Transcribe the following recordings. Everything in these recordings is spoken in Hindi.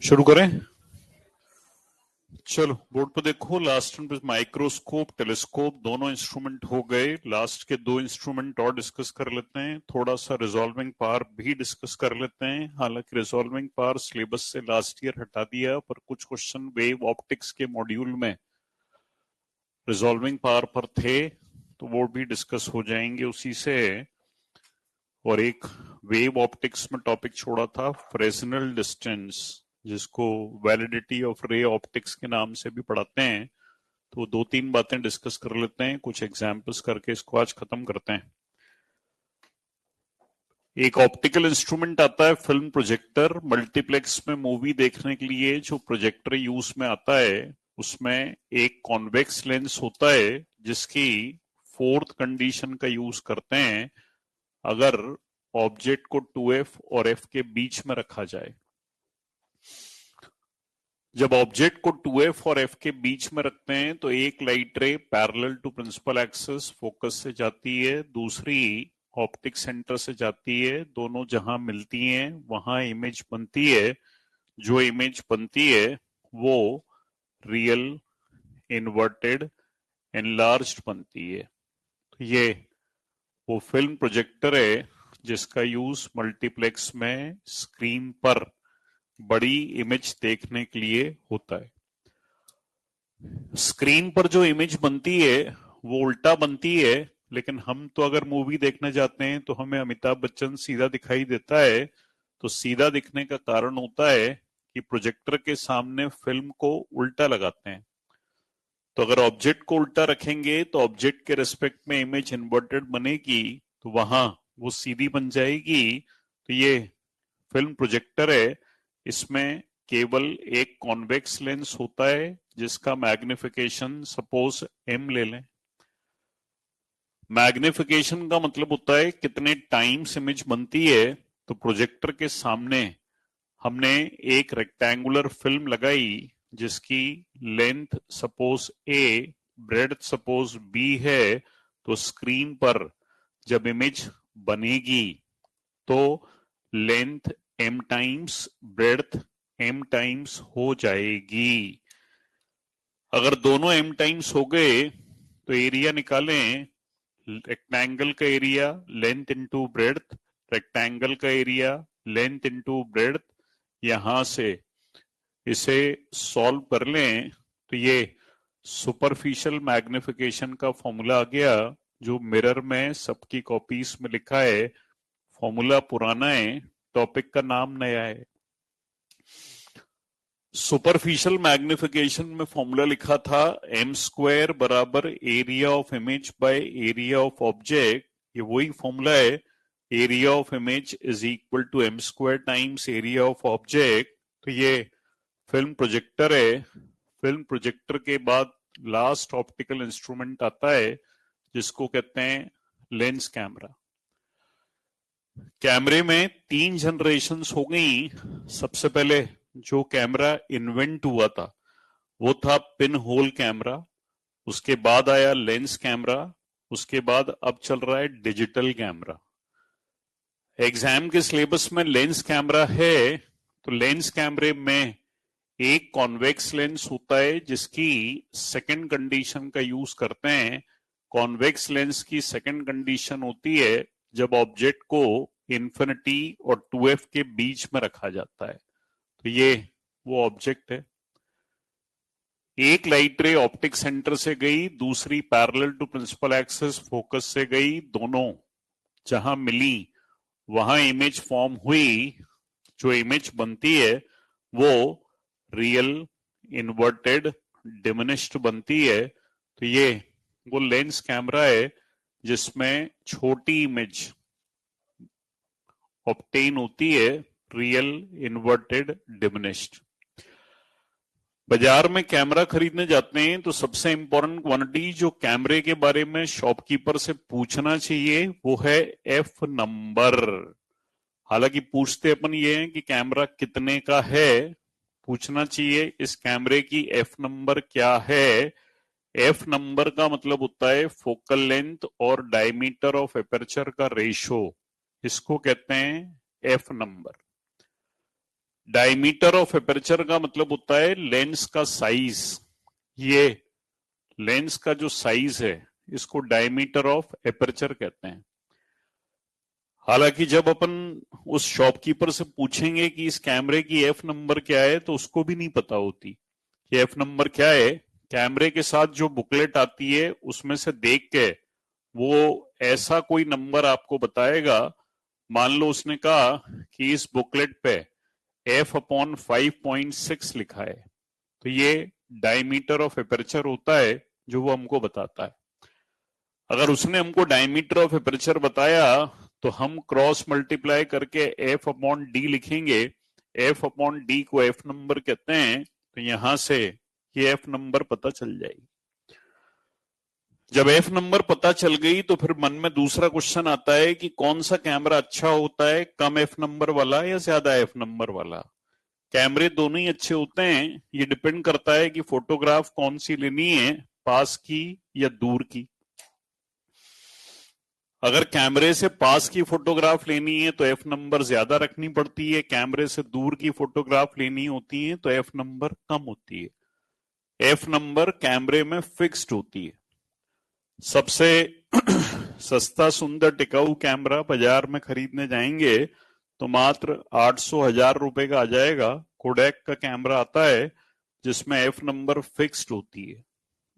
शुरू करें। चलो बोर्ड पर देखो, लास्ट में माइक्रोस्कोप टेलीस्कोप दोनों इंस्ट्रूमेंट हो गए। लास्ट के दो इंस्ट्रूमेंट और डिस्कस कर लेते हैं। थोड़ा सा रिजॉल्विंग पावर भी डिस्कस कर लेते हैं। हालांकि रिजॉल्विंग पावर सिलेबस से लास्ट ईयर हटा दिया, पर कुछ क्वेश्चन वेव ऑप्टिक्स के मॉड्यूल में रिजॉल्विंग पावर पर थे, तो वो भी डिस्कस हो जाएंगे उसी से। और एक वेव ऑप्टिक्स में टॉपिक छोड़ा था, फ्रेसनल डिस्टेंस, जिसको वैलिडिटी ऑफ रे ऑप्टिक्स के नाम से भी पढ़ाते हैं। तो दो तीन बातें डिस्कस कर लेते हैं, कुछ एग्जाम्पल्स करके इसको आज खत्म करते हैं। एक ऑप्टिकल इंस्ट्रूमेंट आता है फिल्म प्रोजेक्टर। मल्टीप्लेक्स में मूवी देखने के लिए जो प्रोजेक्टर यूज में आता है, उसमें एक कॉन्वेक्स लेंस होता है जिसकी फोर्थ कंडीशन का यूज करते हैं अगर ऑब्जेक्ट को 2f और f के बीच में रखा जाए। जब ऑब्जेक्ट को 2f और f के बीच में रखते हैं तो एक light ray parallel to principal axis focus से जाती है, दूसरी ऑप्टिक सेंटर से जाती है। दोनों जहां मिलती हैं वहां इमेज बनती है। जो इमेज बनती है वो रियल, इन्वर्टेड, एनलार्ज्ड बनती है। तो ये वो फिल्म प्रोजेक्टर है जिसका यूज मल्टीप्लेक्स में स्क्रीन पर बड़ी इमेज देखने के लिए होता है। स्क्रीन पर जो इमेज बनती है वो उल्टा बनती है, लेकिन हम तो अगर मूवी देखने जाते हैं तो हमें अमिताभ बच्चन सीधा दिखाई देता है। तो सीधा दिखने का कारण होता है कि प्रोजेक्टर के सामने फिल्म को उल्टा लगाते हैं। तो अगर ऑब्जेक्ट को उल्टा रखेंगे तो ऑब्जेक्ट के रेस्पेक्ट में इमेज इन्वर्टेड बनेगी, तो वहां वो सीधी बन जाएगी। तो ये फिल्म प्रोजेक्टर है। इसमें केवल एक कॉन्वेक्स लेंस होता है जिसका मैग्निफिकेशन सपोज m ले लें। मैग्निफिकेशन का मतलब होता है कितने टाइम्स इमेज बनती है। तो प्रोजेक्टर के सामने हमने एक रेक्टेंगुलर फिल्म लगाई जिसकी length suppose a, breadth suppose b है। तो स्क्रीन पर जब इमेज बनेगी तो length m times, breadth m times हो जाएगी। अगर दोनों m टाइम्स हो गए तो एरिया निकालें। रेक्टेंगल का area length into breadth, rectangle का एरिया लेंथ इनटू ब्रेड्थ। यहां से इसे सॉल्व कर लें तो ये सुपरफिशियल मैग्निफिकेशन का फॉर्मूला आ गया, जो मिरर में सबकी कॉपीज में लिखा है। फॉर्मूला पुराना है, टॉपिक का नाम नया है। सुपरफिशियल मैग्निफिकेशन में फॉर्मूला लिखा था m² बराबर area of image by area of object. ये वही फॉर्मूला है, area of image is equal to m² times area of object. तो ये फिल्म प्रोजेक्टर है। फिल्म प्रोजेक्टर के बाद लास्ट ऑप्टिकल इंस्ट्रूमेंट आता है जिसको कहते हैं लेंस कैमरा। कैमरे में तीन जनरेशन्स हो गई। सबसे पहले जो कैमरा इन्वेंट हुआ था वो था पिन होल कैमरा। उसके बाद आया लेंस कैमरा। उसके बाद अब चल रहा है डिजिटल कैमरा। एग्जाम के सिलेबस में लेंस कैमरा है। तो लेंस कैमरे में एक कॉन्वेक्स लेंस होता है जिसकी सेकंड कंडीशन का यूज करते हैं। कॉन्वेक्स लेंस की सेकंड कंडीशन होती है जब ऑब्जेक्ट को इन्फिनिटी और 2f के बीच में रखा जाता है। तो ये वो ऑब्जेक्ट है। एक लाइट रे ऑप्टिक सेंटर से गई, दूसरी parallel to principal axis focus से गई। दोनों जहां मिली वहां इमेज फॉर्म हुई। जो इमेज बनती है वो रियल, इन्वर्टेड, डिमिनिश्ड बनती है। तो ये वो लेंस कैमरा है जिसमें छोटी इमेज ऑब्टेन होती है, रियल, इन्वर्टेड, डिमिनिश्ड। बाजार में कैमरा खरीदने जाते हैं तो सबसे इंपॉर्टेंट क्वांटिटी जो कैमरे के बारे में शॉपकीपर से पूछना चाहिए वो है एफ नंबर। हालांकि पूछते अपन ये हैं कि कैमरा कितने का है, पूछना चाहिए इस कैमरे की एफ नंबर क्या है। एफ नंबर का मतलब होता है फोकल लेंथ और डायमीटर ऑफ एपर्चर का रेशो। इसको कहते हैं F number. Diameter of aperture का मतलब होता है लेंस का साइज। ये लेंस का जो साइज है इसको डायमीटर ऑफ एपर्चर कहते हैं। हालांकि जब अपन उस शॉपकीपर से पूछेंगे कि इस कैमरे की एफ नंबर क्या है तो उसको भी नहीं पता होती कि एफ नंबर क्या है। कैमरे के साथ जो बुकलेट आती है उसमें से देख के वो ऐसा कोई नंबर आपको बताएगा। मान लो उसने कहा कि इस बुकलेट पे f/5.6 लिखा है, तो ये डायमीटर ऑफ एपर्चर होता है जो वो हमको बताता है। अगर उसने हमको डायमीटर ऑफ एपर्चर बताया तो हम क्रॉस मल्टीप्लाई करके f/d लिखेंगे। f/d को एफ नंबर कहते हैं, तो यहां से ये एफ नंबर पता चल जाएगी। जब एफ नंबर पता चल गई तो फिर मन में दूसरा क्वेश्चन आता है कि कौन सा कैमरा अच्छा होता है, कम एफ नंबर वाला या ज्यादा एफ नंबर वाला। कैमरे दोनों ही अच्छे होते हैं, ये डिपेंड करता है कि फोटोग्राफ कौन सी लेनी है, पास की या दूर की। अगर कैमरे से पास की फोटोग्राफ लेनी है तो एफ नंबर ज्यादा रखनी पड़ती है, कैमरे से दूर की फोटोग्राफ लेनी होती है तो एफ नंबर कम होती है। एफ नंबर कैमरे में फिक्स्ड होती है। सबसे सस्ता सुंदर टिकाऊ कैमरा बाजार में खरीदने जाएंगे तो मात्र 800-1000 रुपए का आ जाएगा। कोडैक का कैमरा आता है जिसमें एफ नंबर फिक्स्ड होती है।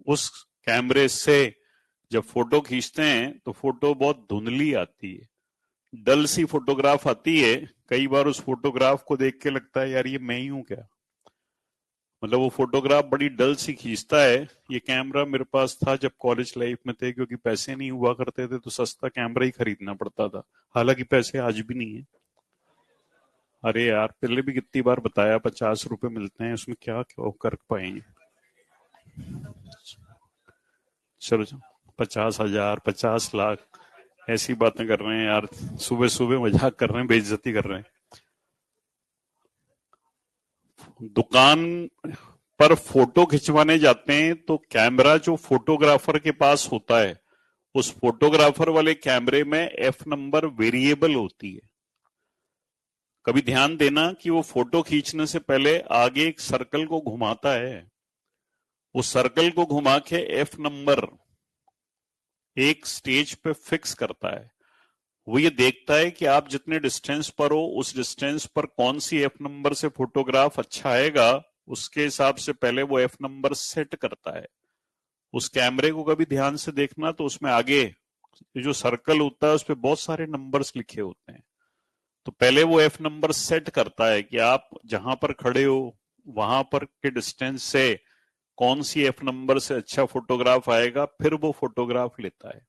उस कैमरे से जब फोटो खींचते हैं तो फोटो बहुत धुंधली आती है, डल सी फोटोग्राफ आती है। कई बार उस फोटोग्राफ को देख के लगता है यार ये मैं ही हूं क्या, मतलब वो फोटोग्राफ बड़ी डल सी खींचता है। ये कैमरा मेरे पास था जब कॉलेज लाइफ में थे, क्योंकि पैसे नहीं हुआ करते थे तो सस्ता कैमरा ही खरीदना पड़ता था। हालांकि पैसे आज भी नहीं है। अरे यार पहले भी कितनी बार बताया 50 रुपए मिलते हैं, उसमें क्या क्या कर पाएंगे। चलो 50,000 50 लाख ऐसी बातें कर रहे हैं यार, सुबह सुबह मजाक कर रहे हैं, बेइज्जती कर रहे हैं। दुकान पर फोटो खिंचवाने जाते हैं तो कैमरा जो फोटोग्राफर के पास होता है उस फोटोग्राफर वाले कैमरे में एफ नंबर वेरिएबल होती है। कभी ध्यान देना कि वो फोटो खींचने से पहले आगे एक सर्कल को घुमाता है, उस सर्कल को घुमा के एफ नंबर एक स्टेज पे फिक्स करता है। वो ये देखता है कि आप जितने डिस्टेंस पर हो उस डिस्टेंस पर कौन सी एफ नंबर से फोटोग्राफ अच्छा आएगा, उसके हिसाब से पहले वो एफ नंबर सेट करता है। उस कैमरे को कभी ध्यान से देखना तो उसमें आगे जो सर्कल होता है उस पर बहुत सारे नंबर्स लिखे होते हैं। तो पहले वो एफ नंबर सेट करता है कि आप जहां पर खड़े हो वहां पर के डिस्टेंस से कौन सी एफ नंबर से अच्छा फोटोग्राफ आएगा, फिर वो फोटोग्राफ लेता है।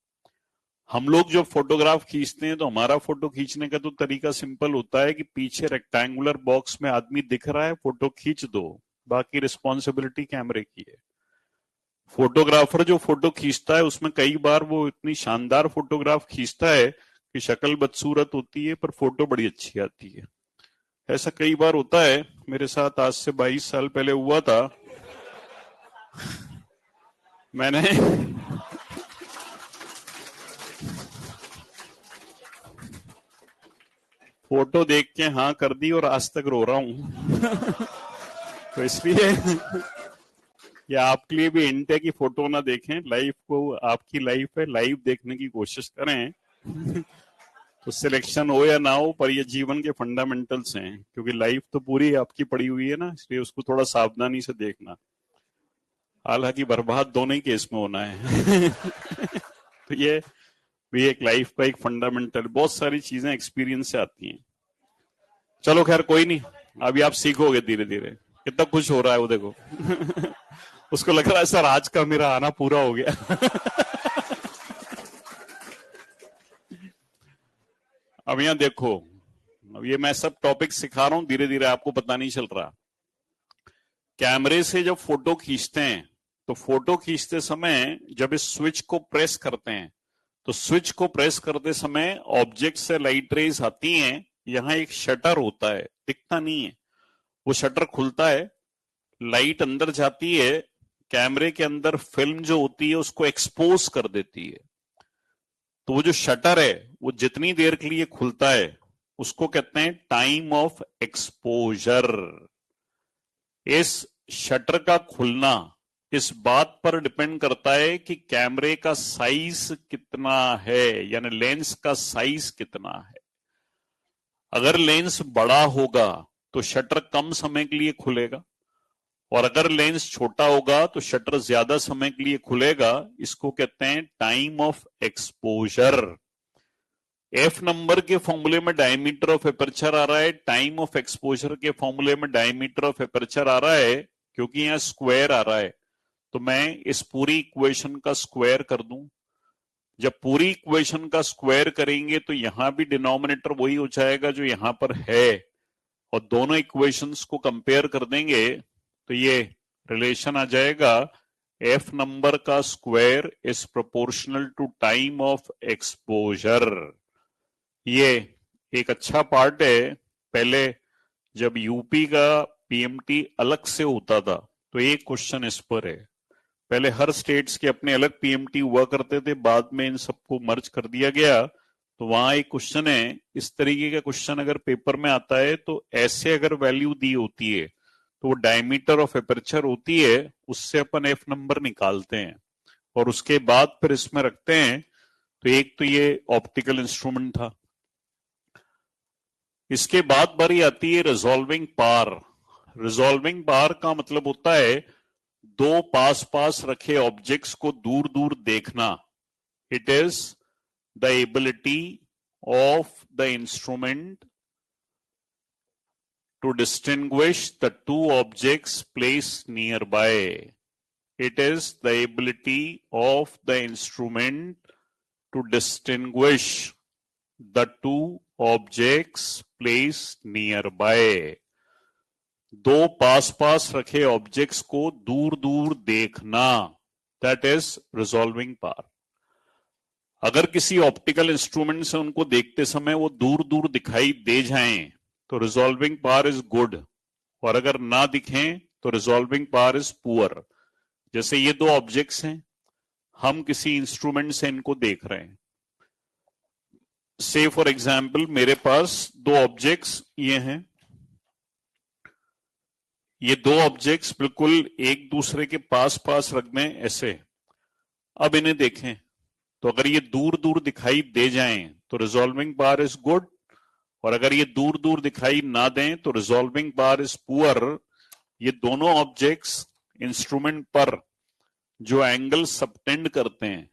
हम लोग जब फोटोग्राफ खींचते हैं तो हमारा फोटो खींचने का तो तरीका सिंपल होता है कि पीछे रेक्टेंगुलर बॉक्स में आदमी दिख रहा है, फोटो खींच दो, बाकी रिस्पॉन्सिबिलिटी कैमरे की है। फोटोग्राफर जो फोटो खींचता है उसमें कई बार वो इतनी शानदार फोटोग्राफ खींचता है कि शक्ल बदसूरत होती है पर फोटो बड़ी अच्छी आती है। ऐसा कई बार होता है, मेरे साथ आज से 22 साल पहले हुआ था। मैंने फोटो देख के हाँ कर दी और आज तक रो रहा हूं। तो इसलिए ये आपके लिए भी हिंट है कि फोटो ना देखें, लाइफ को, आपकी लाइफ है, लाइव देखने की कोशिश करें। तो सिलेक्शन हो या ना हो पर ये जीवन के फंडामेंटल्स हैं, क्योंकि लाइफ तो पूरी आपकी पड़ी हुई है ना, इसलिए उसको थोड़ा सावधानी से देखना। हालांकि बर्बाद दोनों ही केस में होना है। तो ये भी एक लाइफ का एक फंडामेंटल, बहुत सारी चीजें एक्सपीरियंस से आती हैं। चलो खैर कोई नहीं, अभी आप सीखोगे धीरे धीरे। कितना खुश हो रहा है वो देखो। उसको लग रहा है सर आज का मेरा आना पूरा हो गया। अब यहां देखो, अब ये मैं सब टॉपिक सिखा रहा हूं, धीरे धीरे आपको पता नहीं चल रहा। कैमरे से जब फोटो खींचते हैं तो फोटो खींचते समय जब इस स्विच को प्रेस करते हैं तो स्विच को प्रेस करते समय ऑब्जेक्ट से लाइट रेज आती हैं। यहां एक शटर होता है, दिखता नहीं है, वो शटर खुलता है, लाइट अंदर जाती है, कैमरे के अंदर फिल्म जो होती है उसको एक्सपोज कर देती है। तो वो जो शटर है वो जितनी देर के लिए खुलता है उसको कहते हैं टाइम ऑफ एक्सपोजर। इस शटर का खुलना इस बात पर डिपेंड करता है कि कैमरे का साइज कितना है, यानी लेंस का साइज कितना है। अगर लेंस बड़ा होगा तो शटर कम समय के लिए खुलेगा, और अगर लेंस छोटा होगा तो शटर ज्यादा समय के लिए खुलेगा। इसको कहते हैं time of exposure. F number के फॉर्मूले में डायमीटर ऑफ एपर्चर आ रहा है, टाइम ऑफ एक्सपोजर के फॉर्मूले में डायमीटर ऑफ एपर्चर आ रहा है। क्योंकि यहां स्क्वायर आ रहा है तो मैं इस पूरी इक्वेशन का स्क्वायर कर दूं। जब पूरी इक्वेशन का स्क्वायर करेंगे तो यहां भी डिनोमिनेटर वही हो जाएगा जो यहां पर है, और दोनों इक्वेशंस को कंपेयर कर देंगे तो ये रिलेशन आ जाएगा, एफ नंबर का square is proportional to time of exposure. ये एक अच्छा पार्ट है। पहले जब यूपी का पीएमटी अलग से होता था तो एक क्वेश्चन इस पर है। पहले हर स्टेट्स के अपने अलग पीएमटी हुआ करते थे, बाद में इन सबको मर्ज कर दिया गया। तो वहां एक क्वेश्चन है, इस तरीके का क्वेश्चन अगर पेपर में आता है तो ऐसे अगर वैल्यू दी होती है तो वो डायमीटर ऑफ एपर्चर होती है, उससे अपन एफ नंबर निकालते हैं और उसके बाद फिर इसमें रखते हैं। तो एक तो ये ऑप्टिकल इंस्ट्रूमेंट था। इसके बाद बारी आती है रिजॉल्विंग पावर। रिजॉल्विंग पावर का मतलब होता है दो पास पास रखे ऑब्जेक्ट्स को दूर दूर देखना। It is the ability of the instrument to distinguish the two objects placed nearby. It is the ability of the instrument to distinguish the two objects placed nearby. दो पास पास रखे ऑब्जेक्ट्स को दूर दूर देखना, दैट इज रिजॉल्विंग पावर। अगर किसी ऑप्टिकल इंस्ट्रूमेंट से उनको देखते समय वो दूर दूर दिखाई दे जाएं तो रिजॉल्विंग पावर इज गुड, और अगर ना दिखें तो रिजॉल्विंग पावर इज पुअर। जैसे ये दो ऑब्जेक्ट्स हैं, हम किसी इंस्ट्रूमेंट से इनको देख रहे हैं। से फॉर एग्जाम्पल मेरे पास दो ऑब्जेक्ट्स ये हैं, ये दो ऑब्जेक्ट्स बिल्कुल एक दूसरे के पास पास रख दें ऐसे। अब इन्हें देखें तो अगर ये दूर दूर दिखाई दे जाएं तो रिजॉल्विंग पावर इज गुड, और अगर ये दूर दूर दिखाई ना दें तो रिजॉल्विंग पावर इज पुअर। ये दोनों ऑब्जेक्ट्स इंस्ट्रूमेंट पर जो एंगल सबटेंड करते हैं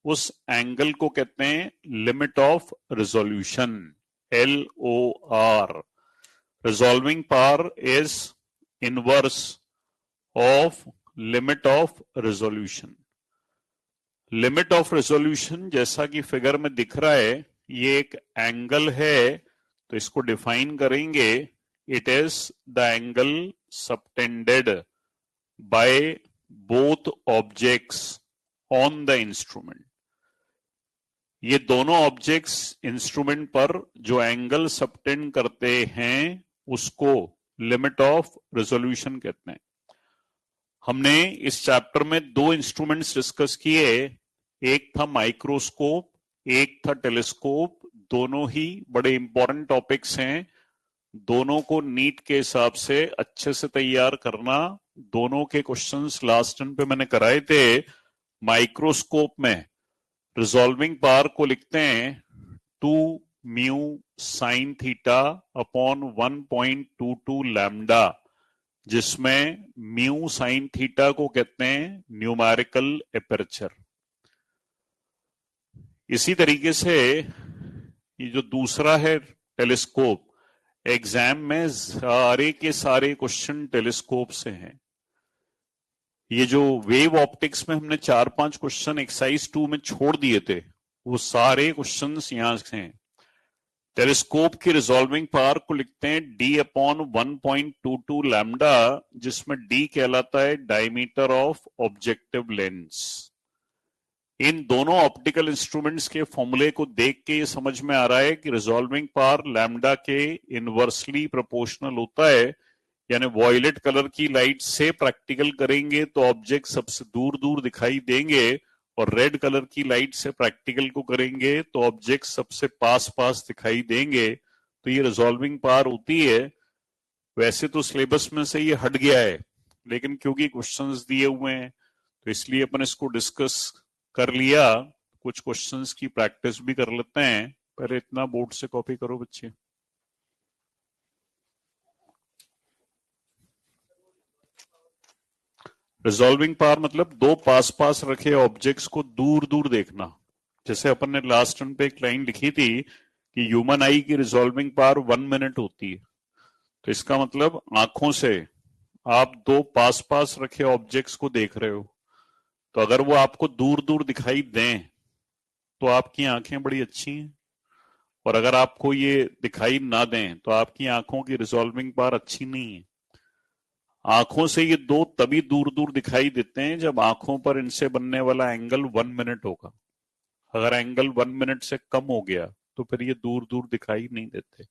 उस एंगल को कहते हैं limit of resolution, LOR। Resolving power is inverse of limit of resolution. Limit of resolution जैसा कि फिगर में दिख रहा है, ये एक एंगल है, तो इसको डिफाइन करेंगे, it is the angle subtended by both objects on the instrument. ये दोनों ऑब्जेक्ट्स इंस्ट्रूमेंट पर जो एंगल सबटेंड करते हैं उसको लिमिट ऑफ रेजोल्यूशन कहते हैं। हमने इस चैप्टर में दो इंस्ट्रूमेंट्स डिस्कस किए, एक था माइक्रोस्कोप, एक था टेलीस्कोप। दोनों ही बड़े इंपॉर्टेंट टॉपिक्स हैं, दोनों को नीट के हिसाब से अच्छे से तैयार करना। दोनों के क्वेश्चंस लास्ट टर्म पे मैंने कराए थे। माइक्रोस्कोप में रिजॉल्विंग पावर को लिखते हैं 2 mu sine theta upon 1.22 lambda, जिसमें म्यू साइन थीटा को कहते हैं न्यूमेरिकल एपर्चर। इसी तरीके से ये जो दूसरा है टेलीस्कोप, एग्जाम में सारे के सारे क्वेश्चन टेलीस्कोप से हैं। ये जो वेव ऑप्टिक्स में हमने 4-5 क्वेश्चन एक्सरसाइज 2 में छोड़ दिए थे, वो सारे क्वेश्चंस यहां से हैं। टेलीस्कोप की रिजॉल्विंग पावर को लिखते हैं D अपॉन 1.22 लैम्डा, जिसमें D कहलाता है डायमीटर ऑफ ऑब्जेक्टिव लेंस। इन दोनों ऑप्टिकल इंस्ट्रूमेंट्स के फॉर्मूले को देख के ये समझ में आ रहा है कि रिजॉल्विंग पावर लैम्डा के इनवर्सली प्रोपोर्शनल होता है, यानी वॉयलेट कलर की लाइट से प्रैक्टिकल करेंगे तो ऑब्जेक्ट सबसे दूर दूर दिखाई देंगे, और रेड कलर की लाइट से प्रैक्टिकल को करेंगे तो ऑब्जेक्ट सबसे पास पास दिखाई देंगे। तो ये रिजॉल्विंग पावर होती है। वैसे तो सिलेबस में से ये हट गया है, लेकिन क्योंकि क्वेश्चंस दिए हुए हैं तो इसलिए अपन इसको डिस्कस कर लिया। कुछ क्वेश्चंस की प्रैक्टिस भी कर लेते हैं। पहले इतना बोर्ड से कॉपी करो बच्चे। रिजॉल्विंग पावर मतलब दो पास पास रखे ऑब्जेक्ट्स को दूर दूर देखना। जैसे अपन ने लास्ट टर्म पे एक लाइन लिखी थी कि ह्यूमन आई की रिजॉल्विंग पावर 1 मिनट होती है। तो इसका मतलब आंखों से आप दो पास पास रखे ऑब्जेक्ट्स को देख रहे हो, तो अगर वो आपको दूर दूर दिखाई दें तो आपकी आंखें बड़ी अच्छी हैं। और अगर आपको ये दिखाई ना दें तो आपकी आंखों की रिजॉल्विंग पावर अच्छी नहीं है। आंखों से ये दो तभी दूर दूर दिखाई देते हैं जब आंखों पर इनसे बनने वाला एंगल 1 मिनट होगा। अगर एंगल 1 मिनट से कम हो गया तो फिर ये दूर दूर दिखाई नहीं देते।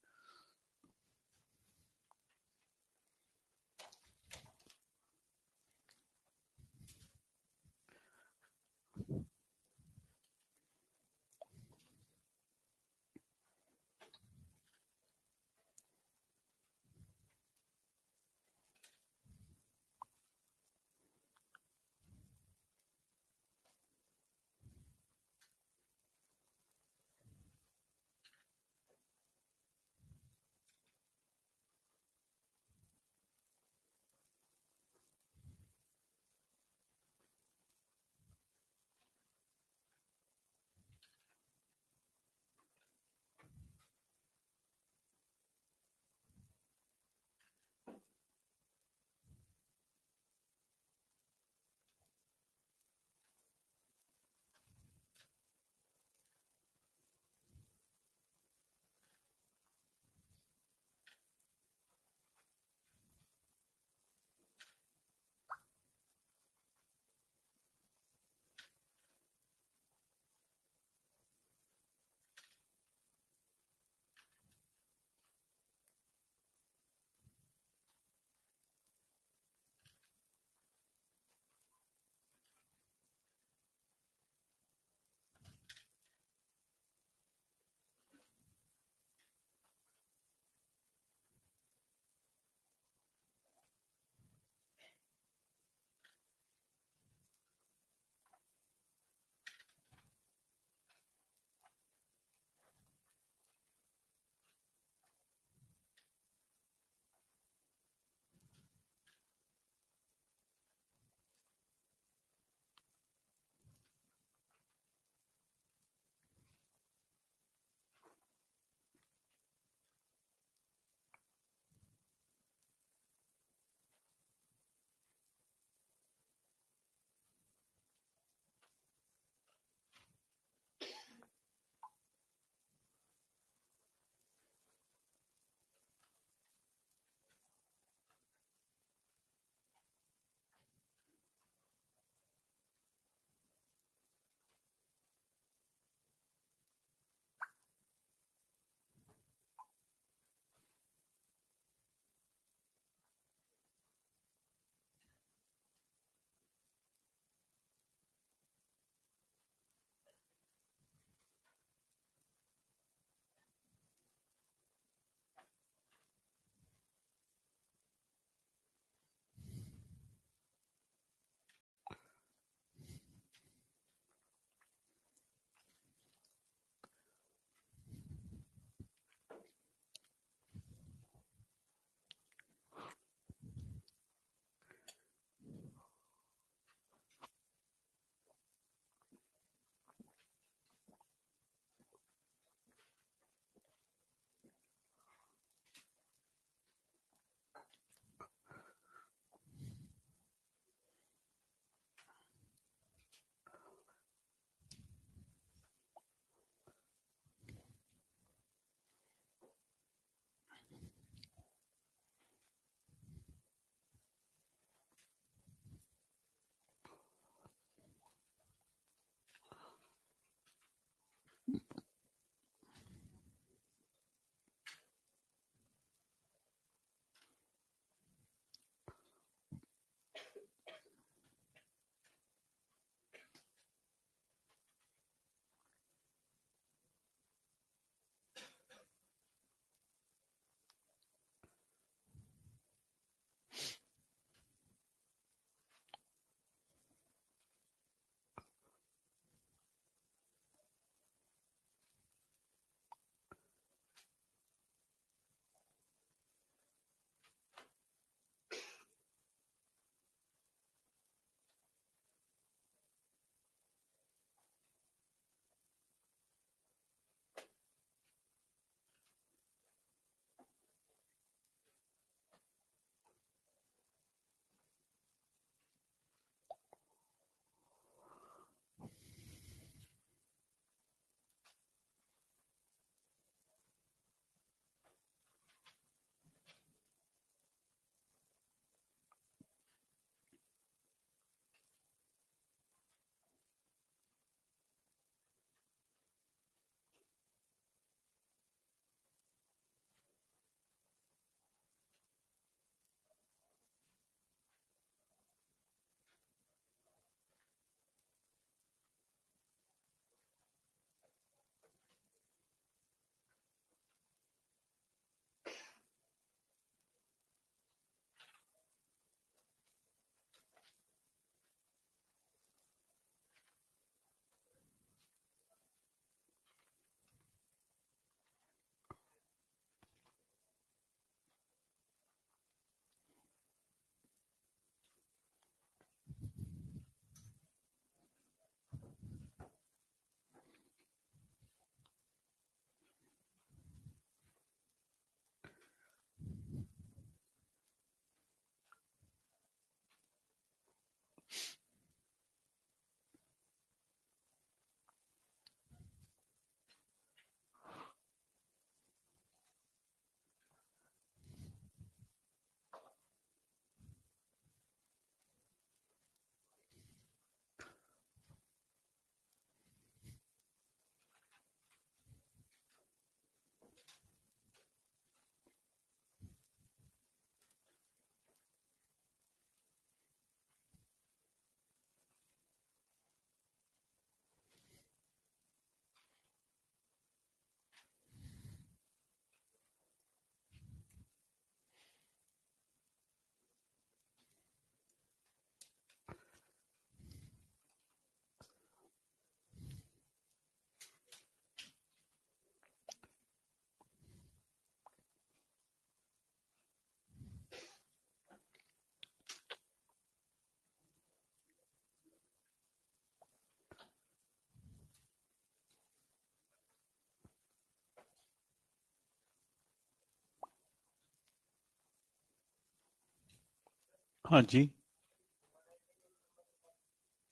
हाँ जी,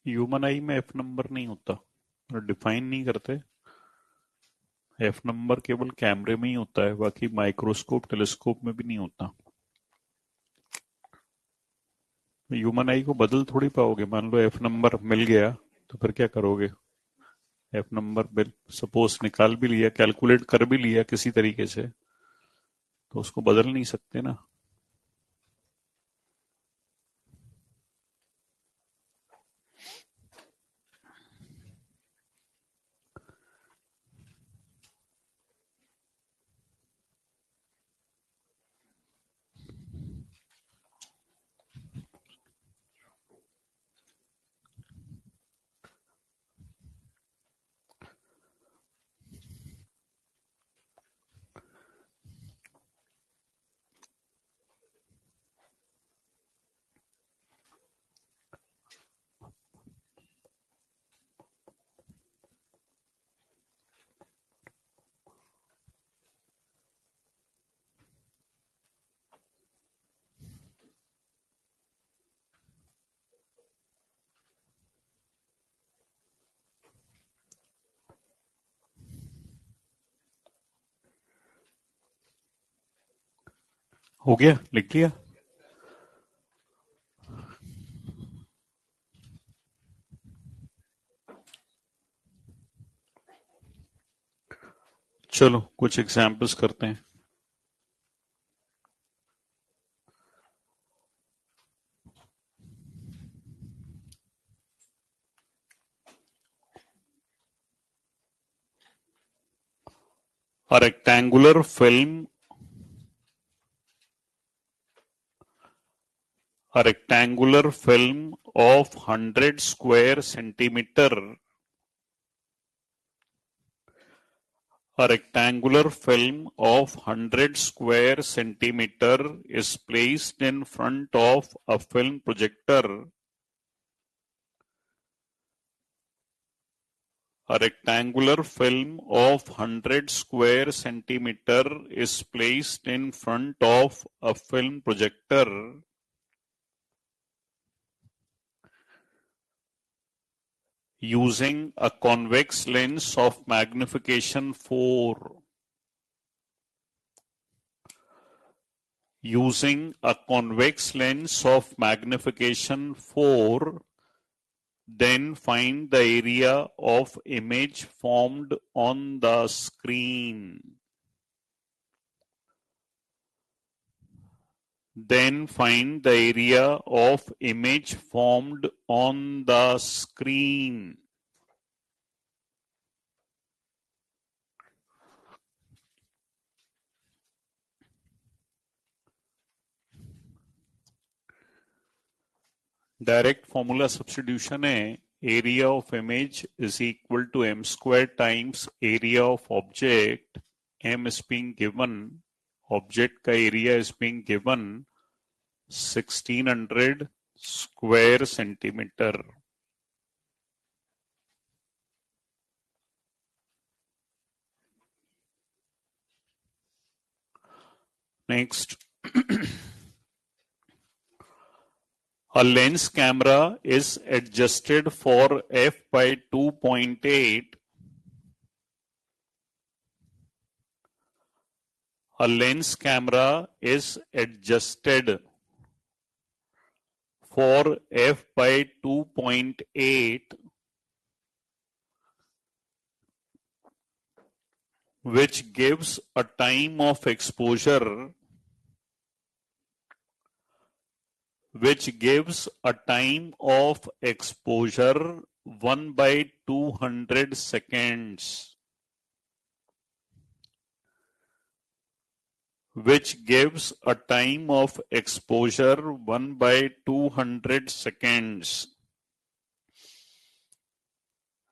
ह्यूमन आई में एफ नंबर नहीं होता, डिफाइन नहीं करते। एफ नंबर केवल कैमरे में ही होता है, बाकी माइक्रोस्कोप टेलीस्कोप में भी नहीं होता। ह्यूमन आई को बदल थोड़ी पाओगे, मान लो एफ नंबर मिल गया तो फिर क्या करोगे? एफ नंबर बिल सपोज निकाल भी लिया, कैलकुलेट कर भी लिया किसी तरीके से, तो उसको बदल नहीं सकते ना। हो गया, लिख लिया। चलो कुछ एग्जाम्पल्स करते हैं। A rectangular film a rectangular film of 100 square centimeter A rectangular film of 100 square centimeter is placed in front of a film projector. A rectangular film of 100 square centimeter is placed in front of a film projector. Using a convex lens of magnification 4. Using a convex lens of magnification 4, then find the area of image formed on the screen. Then find the area of image formed on the screen. Direct formula substitution है, area of image is equal to M square times area of object. M is being given, object का area is being given 1600 square centimetre. Next, a lens camera is adjusted for f by 2.8. A lens camera is adjusted for f by 2.8, which gives a time of exposure 1 by 200 seconds, which gives a time of exposure 1 by 200 seconds.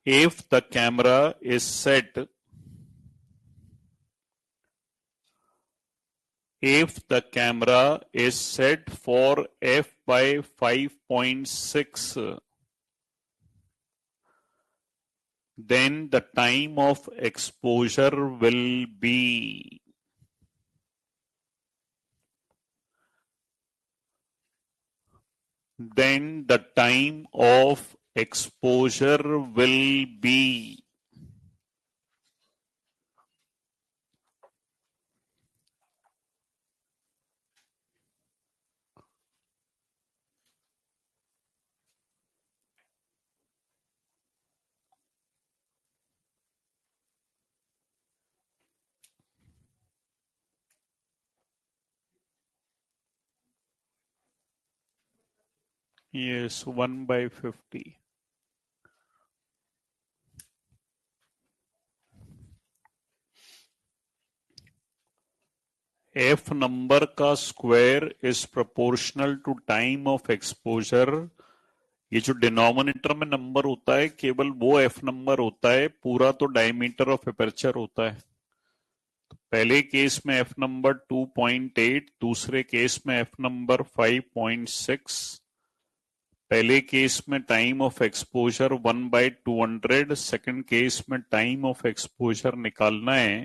If the camera is set for f by 5.6, then the time of exposure will be then the time of exposure will be. Yes, 1/50. F number का square is proportional to time of exposure. ये जो डिनोमिनेटर में नंबर होता है केवल वो एफ नंबर होता है, पूरा तो डायमीटर ऑफ एपर्चर होता है। तो पहले केस में एफ नंबर 2.8, दूसरे केस में एफ नंबर 5.6। पहले केस में time of exposure 1/200, second case में टाइम ऑफ एक्सपोजर निकालना है।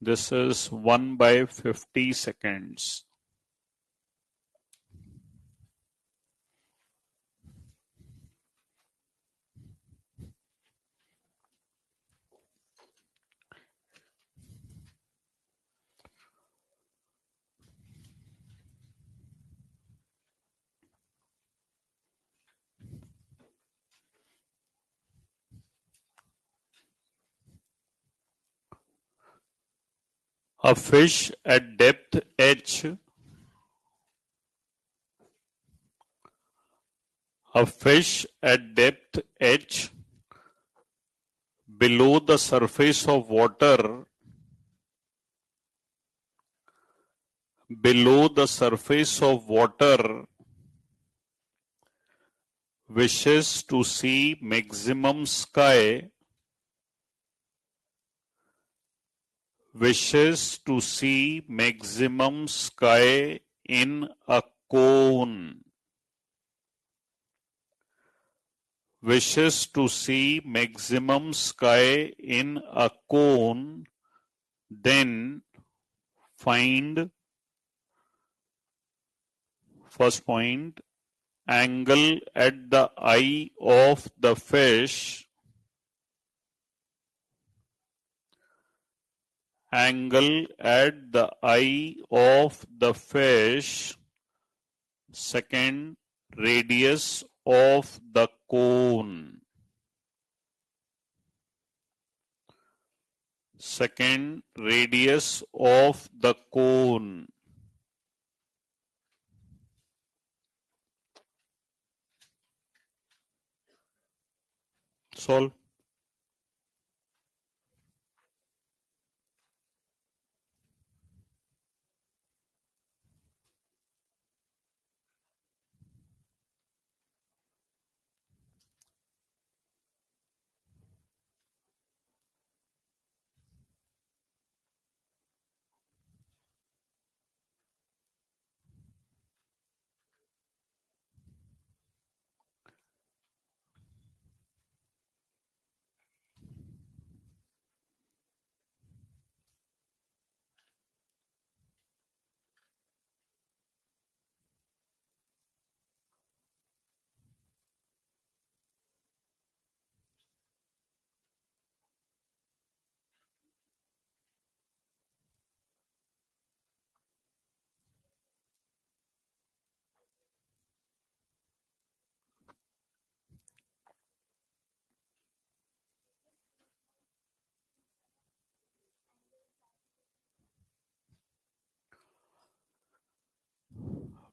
This is 1/50 seconds. A fish at depth h, a fish at depth h below the surface of water, below the surface of water, wishes to see maximum sky, wishes to see maximum sky in a cone, wishes to see maximum sky in a cone, then find, first point, angle at the eye of the fish, angle at the eye of the fish, second, radius of the cone, second, radius of the cone. Solve.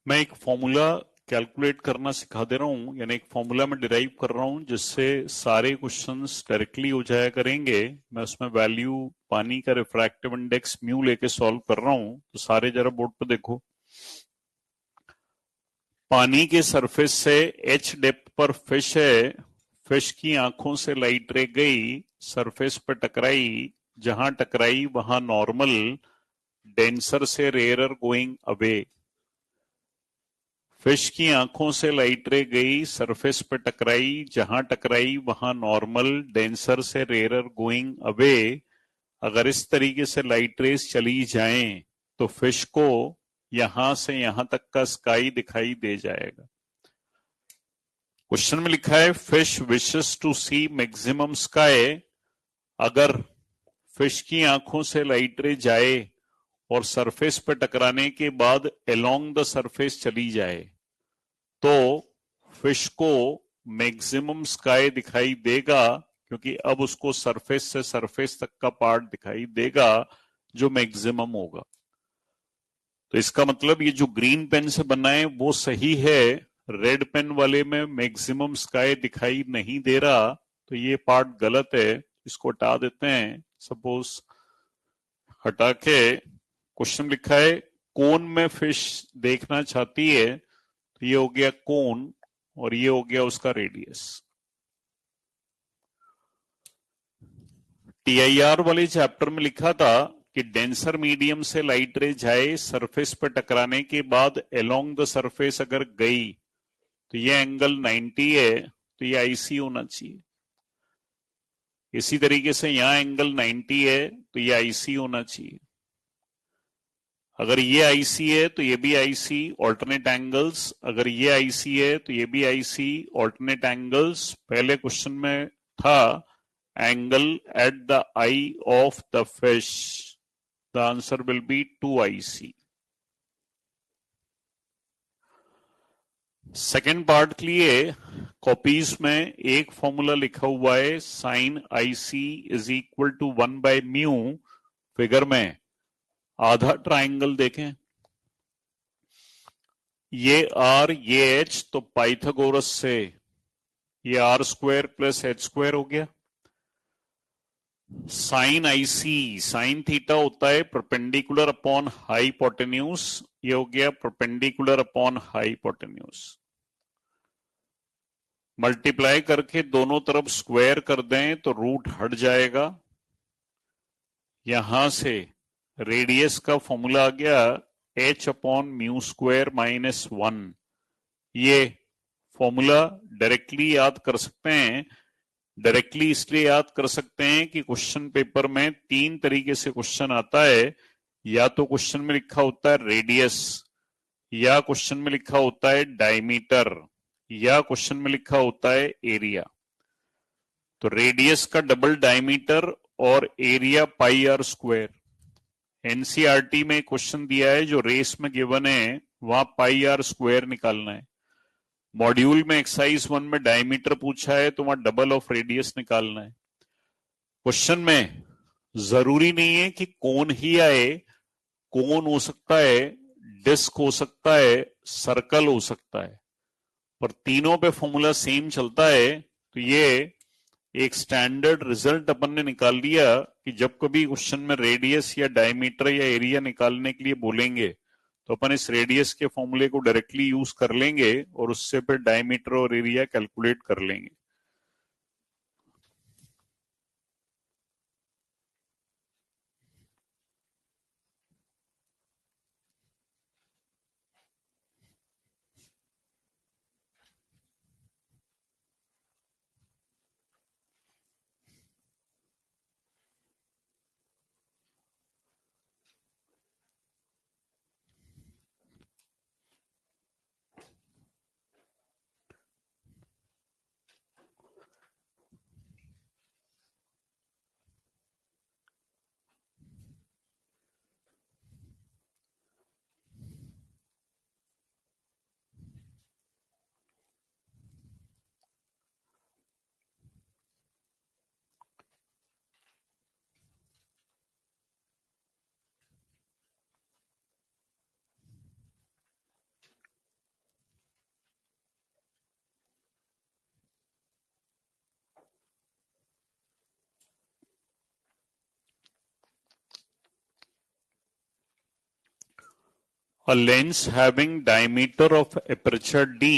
मैं एक फॉर्मूला कैलकुलेट करना सिखा दे रहा हूं, यानी एक फॉर्मूला में डिराइव कर रहा हूं जिससे सारे क्वेश्चंस डायरेक्टली हो जाया करेंगे। मैं उसमें वैल्यू पानी का रिफ्रैक्टिव इंडेक्स म्यू लेके सॉल्व कर रहा हूं। तो सारे जरा बोर्ड पे देखो। पानी के सरफेस से एच डेप्थ पर फिश है, फिश की आंखों से लाइट रे गई, सरफेस पर टकराई, जहां टकराई वहां नॉर्मल, डेंसर से रेयरर गोइंग अवे। फिश की आंखों से लाइट रे गई, सरफेस पे टकराई, जहां टकराई वहां नॉर्मल, डेंसर से रेयरर गोइंग अवे। अगर इस तरीके से लाइट रेस चली जाएं तो फिश को यहां से यहां तक का स्काई दिखाई दे जाएगा। क्वेश्चन में लिखा है fish wishes to see maximum sky. अगर फिश की आंखों से लाइट रे जाए और सरफेस पे टकराने के बाद अलोंग द सरफेस चली जाए तो फिश को मैक्सिमम स्काई दिखाई देगा, क्योंकि अब उसको सरफेस से सरफेस तक का पार्ट दिखाई देगा जो मैक्सिमम होगा। तो इसका मतलब ये जो ग्रीन पेन से बना है वो सही है, रेड पेन वाले में मैक्सिमम स्काई दिखाई नहीं दे रहा, तो ये पार्ट गलत है, इसको हटा देते हैं। सपोज हटा के क्वेश्चन लिखा है कोन में फिश देखना चाहती है, तो ये हो गया कोन और ये हो गया उसका रेडियस। टीआईआर वाले चैप्टर में लिखा था कि डेंसर मीडियम से लाइट रे जाए, सरफेस पर टकराने के बाद अलोंग द सरफेस अगर गई तो ये एंगल 90 है, तो ये आईसी होना चाहिए। इसी तरीके से यहां एंगल 90 है तो ये आईसी होना चाहिए। अगर ये आईसी है तो ये भी आईसी, ऑल्टरनेट एंगल्स। अगर ये आईसी है तो ये भी आईसी, ऑल्टरनेट एंगल्स। पहले क्वेश्चन में था angle at the I of the fish, the answer will be 2IC। Second part के लिए कॉपीज में एक फॉर्मूला लिखा हुआ है sine IC is equal to 1/μ। Figure में आधा ट्राइंगल देखें, ये R ये H, तो पाइथागोरस से ये R² प्लस H² हो गया। साइन IC साइन थीटा होता है परपेंडिकुलर अपॉन हाइपोटेन्यूज, ये हो गया परपेंडिकुलर अपॉन हाइपोटेन्यूज। मल्टीप्लाई करके दोनों तरफ स्क्वायर कर दें तो रूट हट जाएगा। यहां से रेडियस का फॉर्मूला आ गया H/μ² -1। ये फॉर्मूला डायरेक्टली याद कर सकते हैं। डायरेक्टली इसलिए याद कर सकते हैं कि क्वेश्चन पेपर में 3 तरीके से क्वेश्चन आता है। या तो क्वेश्चन में लिखा होता है रेडियस, या क्वेश्चन में लिखा होता है डायमीटर, या क्वेश्चन में लिखा होता है एरिया। तो रेडियस का डबल डायमीटर और एरिया πr²। एनसीईआरटी में क्वेश्चन दिया है जो रेस में गिवन है, वहां πr² निकालना है। मॉड्यूल में एक्सरसाइज 1 में डायमीटर पूछा है तो वहां डबल ऑफ रेडियस निकालना है। क्वेश्चन में जरूरी नहीं है कि कोन ही आए, कोन हो सकता है, डिस्क हो सकता है, सर्कल हो सकता है, पर तीनों पे फॉर्मूला सेम चलता है। तो ये एक स्टैंडर्ड रिजल्ट अपन ने निकाल लिया कि जब कभी क्वेश्चन में रेडियस या डायमीटर या एरिया निकालने के लिए बोलेंगे तो अपन इस रेडियस के फॉर्मूले को डायरेक्टली यूज कर लेंगे और उससे फिर डायमीटर और एरिया कैलकुलेट कर लेंगे। A lens having diameter of aperture D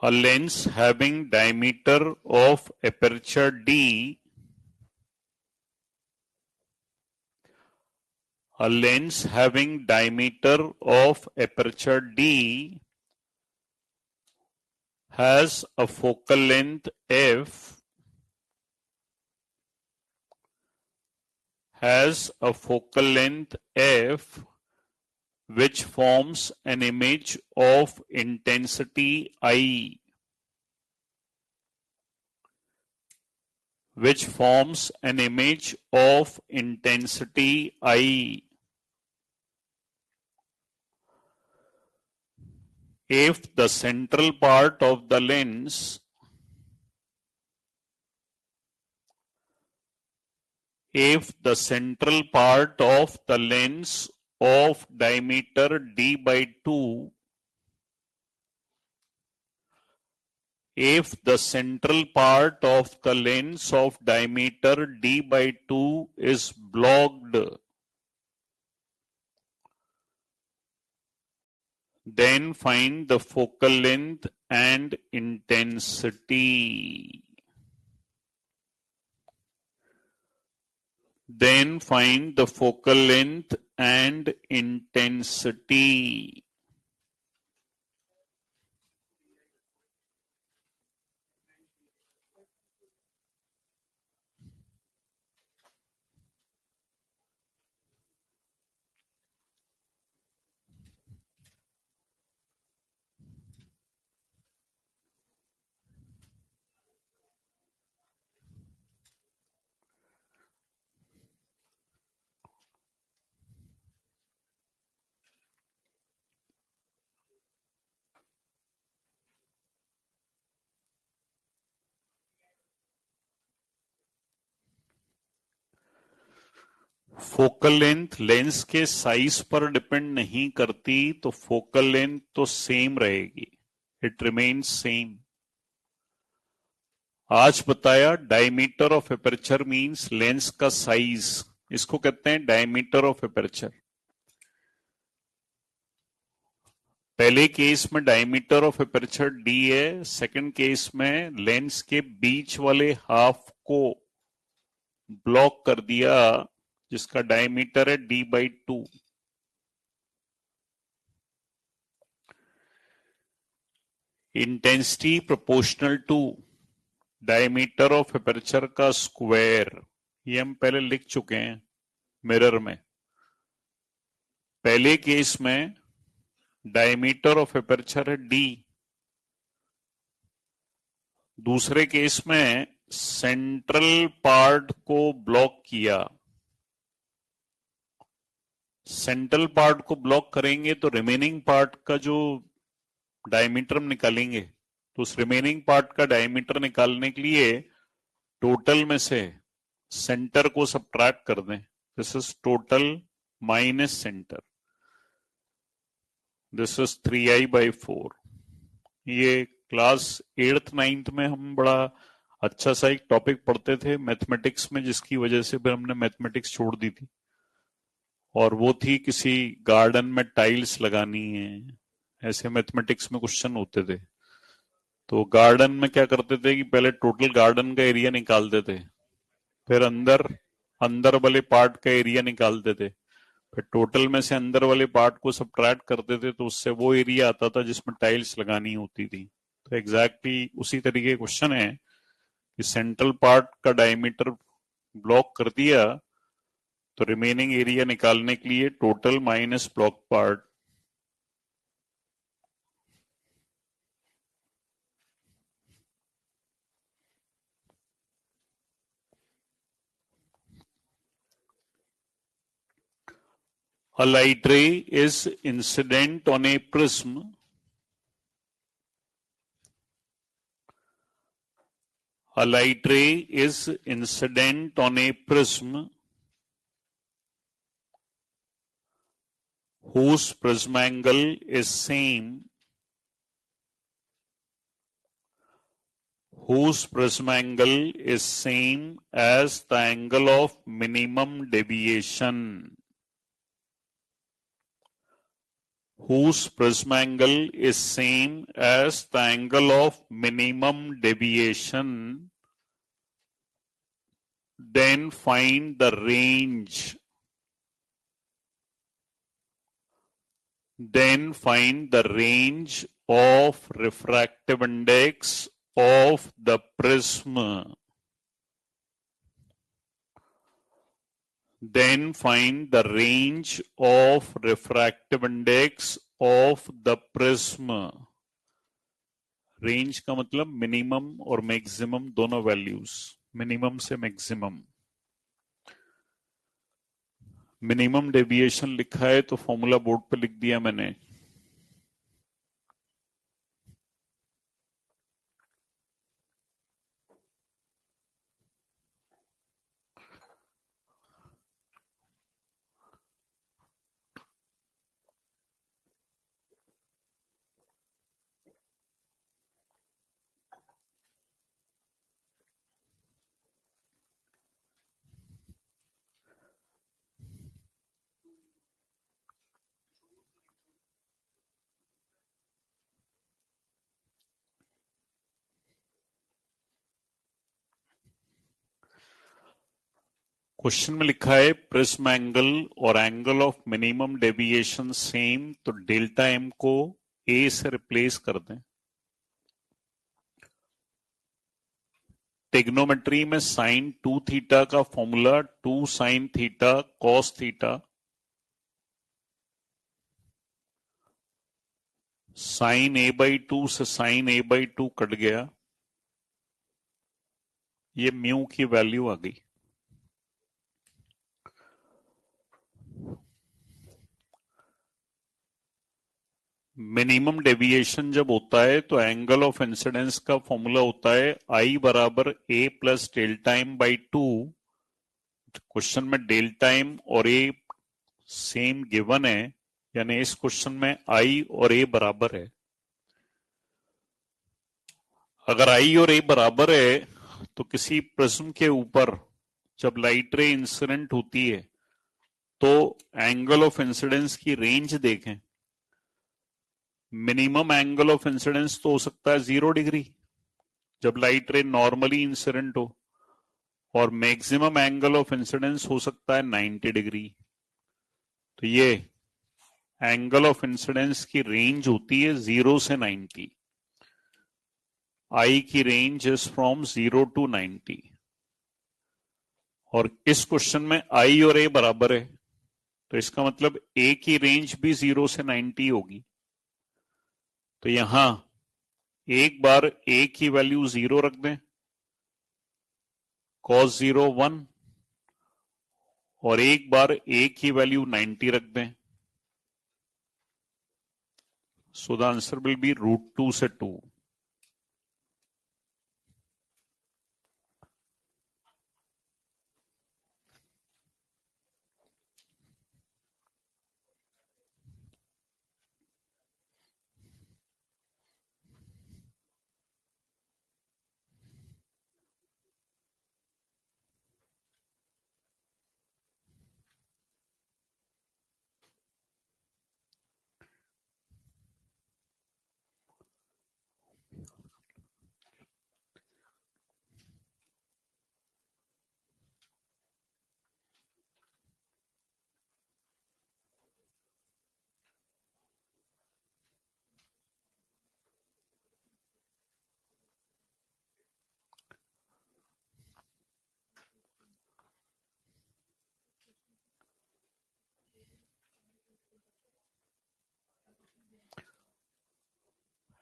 a lens having diameter of aperture D a lens having diameter of aperture D has a focal length F has a focal length f which forms an image of intensity I, which forms an image of intensity I. If the central part of the lens of diameter d by 2, if the central part of the lens of diameter d by 2 is blocked, then find the focal length and intensity. Then find the focal length and intensity. Focal length lens के साइज पर डिपेंड नहीं करती, तो फोकल लेंथ तो सेम रहेगी, इट रिमेन्स सेम। आज बताया diameter of aperture means lens का साइज, इसको कहते हैं डायमीटर ऑफ एपर्चर। पहले केस में डायमीटर ऑफ एपर्चर डी है, सेकंड केस में लेंस के बीच वाले हाफ को ब्लॉक कर दिया जिसका डायमीटर है d by 2। Intensity proportional to diameter of aperture का स्क्वायर, ये हम पहले लिख चुके हैं मिरर में। पहले केस में डायमीटर ऑफ एपर्चर है d, दूसरे केस में सेंट्रल पार्ट को ब्लॉक किया। सेंट्रल पार्ट को ब्लॉक करेंगे तो रिमेनिंग पार्ट का जो डायमीटर हम निकालेंगे, तो उस रिमेनिंग पार्ट का डायमीटर निकालने के लिए टोटल में से सेंटर को सबट्रैक्ट कर दें। This is total minus centre, this is 3i by 4। ये क्लास 8th 9th में हम बड़ा अच्छा सा एक टॉपिक पढ़ते थे मैथमेटिक्स में, जिसकी वजह से फिर हमने मैथमेटिक्स छोड़ दी थी, और वो थी किसी गार्डन में टाइल्स लगानी है, ऐसे मैथमेटिक्स में क्वेश्चन होते थे। तो गार्डन में क्या करते थे कि पहले टोटल गार्डन का एरिया निकालते थे, फिर अंदर वाले पार्ट का एरिया निकालते थे, फिर टोटल में से अंदर वाले पार्ट को सबट्रैक्ट करते थे, तो उससे वो एरिया आता था जिसमें टाइल्स लगानी होती थी। तो एग्जैक्टली उसी तरीके क्वेश्चन है कि सेंट्रल पार्ट का डायमीटर ब्लॉक कर दिया, तो रिमेनिंग एरिया निकालने के लिए total minus block part. A light ray is incident on a prism A light ray is incident on a prism whose prism angle is same as the angle of minimum deviation. Whose prism angle is same as the angle of minimum deviation, then find the range. Then find the range of refractive index of the prism. Then find the range of refractive index of the prism. Range का मतलब मिनिमम और मैक्सिमम दोनों वैल्यूज, मिनिमम से मैक्सिमम। मिनिमम डेविएशन लिखा है तो फॉर्मूला बोर्ड पे लिख दिया मैंने। क्वेश्चन में लिखा है प्रिज्म एंगल और angle of minimum deviation same, तो डेल्टा एम को ए से रिप्लेस कर दें। टेग्नोमेट्री में साइन 2 थीटा का formula 2 sine theta cos theta, sine A by 2 से साइन ए बाई 2 कट गया, ये म्यू की वैल्यू आ गई। मिनिमम डेविएशन जब होता है तो एंगल ऑफ इंसिडेंस का फॉर्मूला होता है आई बराबर A plus delta M by 2। Question में डेल्टा एम और ए सेम गिवन है, यानी इस क्वेश्चन में आई और ए बराबर है। अगर आई और ए बराबर है तो किसी प्रिज्म के ऊपर जब लाइट रे इंसिडेंट होती है तो एंगल ऑफ इंसिडेंस की रेंज देखें। मिनिमम एंगल ऑफ इंसिडेंस तो हो सकता है 0 डिग्री जब लाइट रे नॉर्मली इंसिडेंट हो, और मैक्सिमम एंगल ऑफ इंसिडेंस हो सकता है 90 डिग्री। तो ये एंगल ऑफ इंसिडेंस की रेंज होती है 0 से 90। आई की रेंज इज फ्रॉम 0 टू 90, और इस क्वेश्चन में आई और ए बराबर है तो इसका मतलब ए की रेंज भी 0 से 90 होगी। तो यहां एक बार ए की वैल्यू 0 रख दें, cos 0 1, और एक बार ए की वैल्यू 90 रख दें, so the answer will B √2 से 2।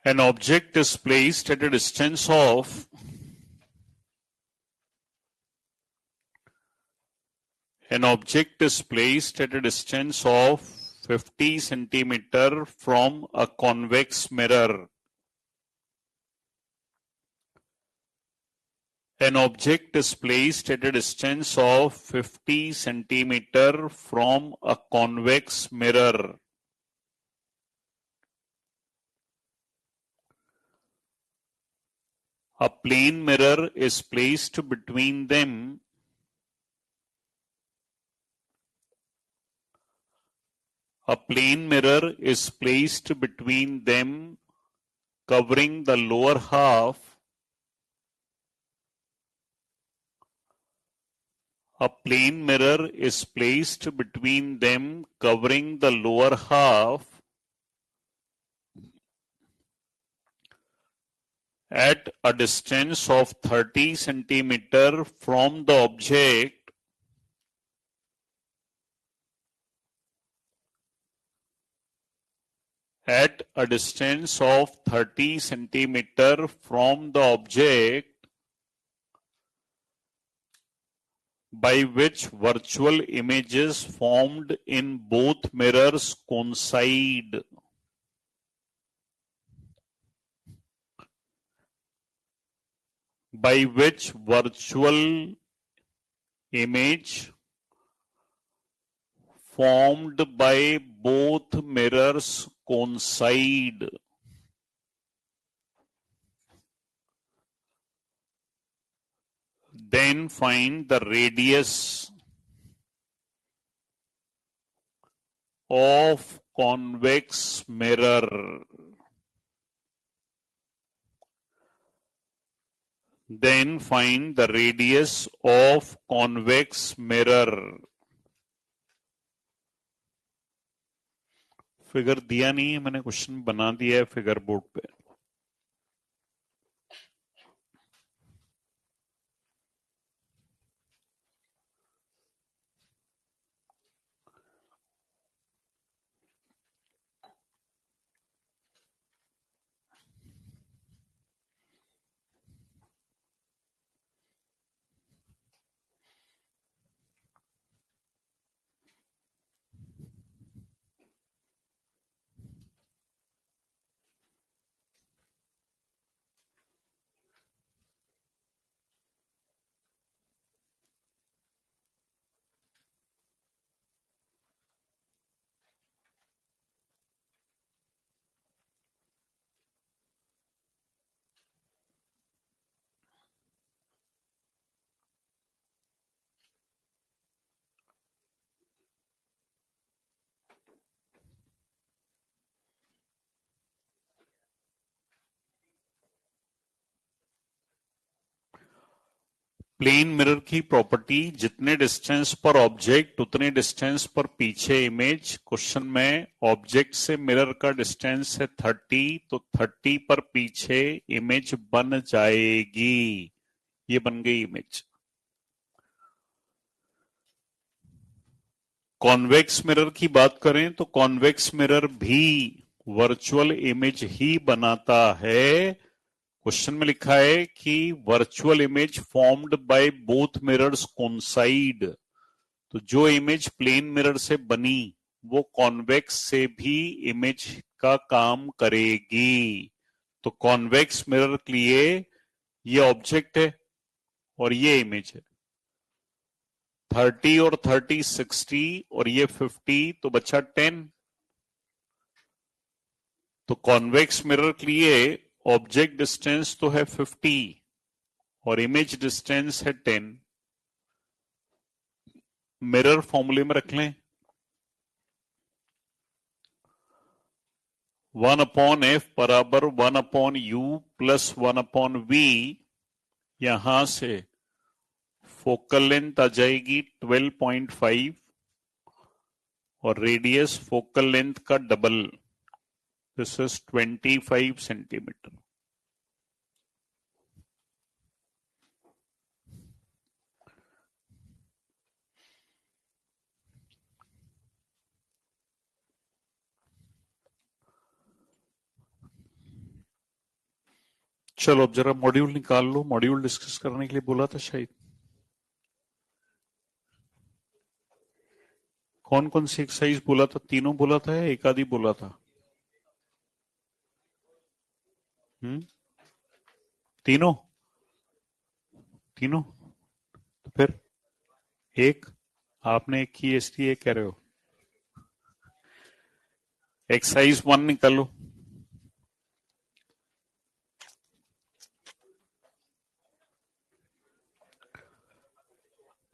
An object is placed at a distance of an object is placed at a distance of 50 centimeter from a convex mirror. An object is placed at a distance of 50 centimeter from a convex mirror. A plane mirror is placed between them. A plane mirror is placed between them, covering the lower half. A plane mirror is placed between them, covering the lower half at a distance of 30 centimeter from the object. at a distance of 30 centimeter from the object by which virtual images formed in both mirrors coincide. By which virtual image formed by both mirrors coincide. Then find the radius of convex mirror. Then find the radius of convex mirror. Figure दिया नहीं है, मैंने क्वेश्चन बना दिया है फिगर बोर्ड पे. प्लेन मिरर की प्रॉपर्टी, जितने डिस्टेंस पर ऑब्जेक्ट उतने डिस्टेंस पर पीछे इमेज. क्वेश्चन में ऑब्जेक्ट से मिरर का डिस्टेंस है 30, तो 30 पर पीछे इमेज बन जाएगी. ये बन गई इमेज. कॉन्वेक्स मिरर की बात करें तो कॉन्वेक्स मिरर भी वर्चुअल इमेज ही बनाता है. क्वेश्चन में लिखा है कि virtual image formed by both mirrors coincide. तो जो इमेज प्लेन मिरर से बनी वो कॉन्वेक्स से भी इमेज का काम करेगी. तो कॉन्वेक्स मिरर के लिए ये ऑब्जेक्ट है और ये इमेज है. 30 और 30 60 और ये 50, तो बचा 10. तो कॉन्वेक्स मिरर के लिए ऑब्जेक्ट डिस्टेंस तो है 50 और इमेज डिस्टेंस है 10. मिरर फॉर्मूले में रख लें. 1/f बराबर 1/u प्लस 1/v. यहां से फोकल लेंथ आ जाएगी 12.5 और रेडियस फोकल लेंथ का डबल, दिस इज 25 सेंटीमीटर. चलो अब जरा मॉड्यूल निकाल लो. मॉड्यूल डिस्कस करने के लिए बोला था शायद. कौन कौन सी एक्सरसाइज बोला था? तीनों बोला था या एक आधी बोला था? तीनों तीनों तो फिर एक आपने एक की, इसलिए कह रहे हो. एक्सरसाइज 1 निकालो.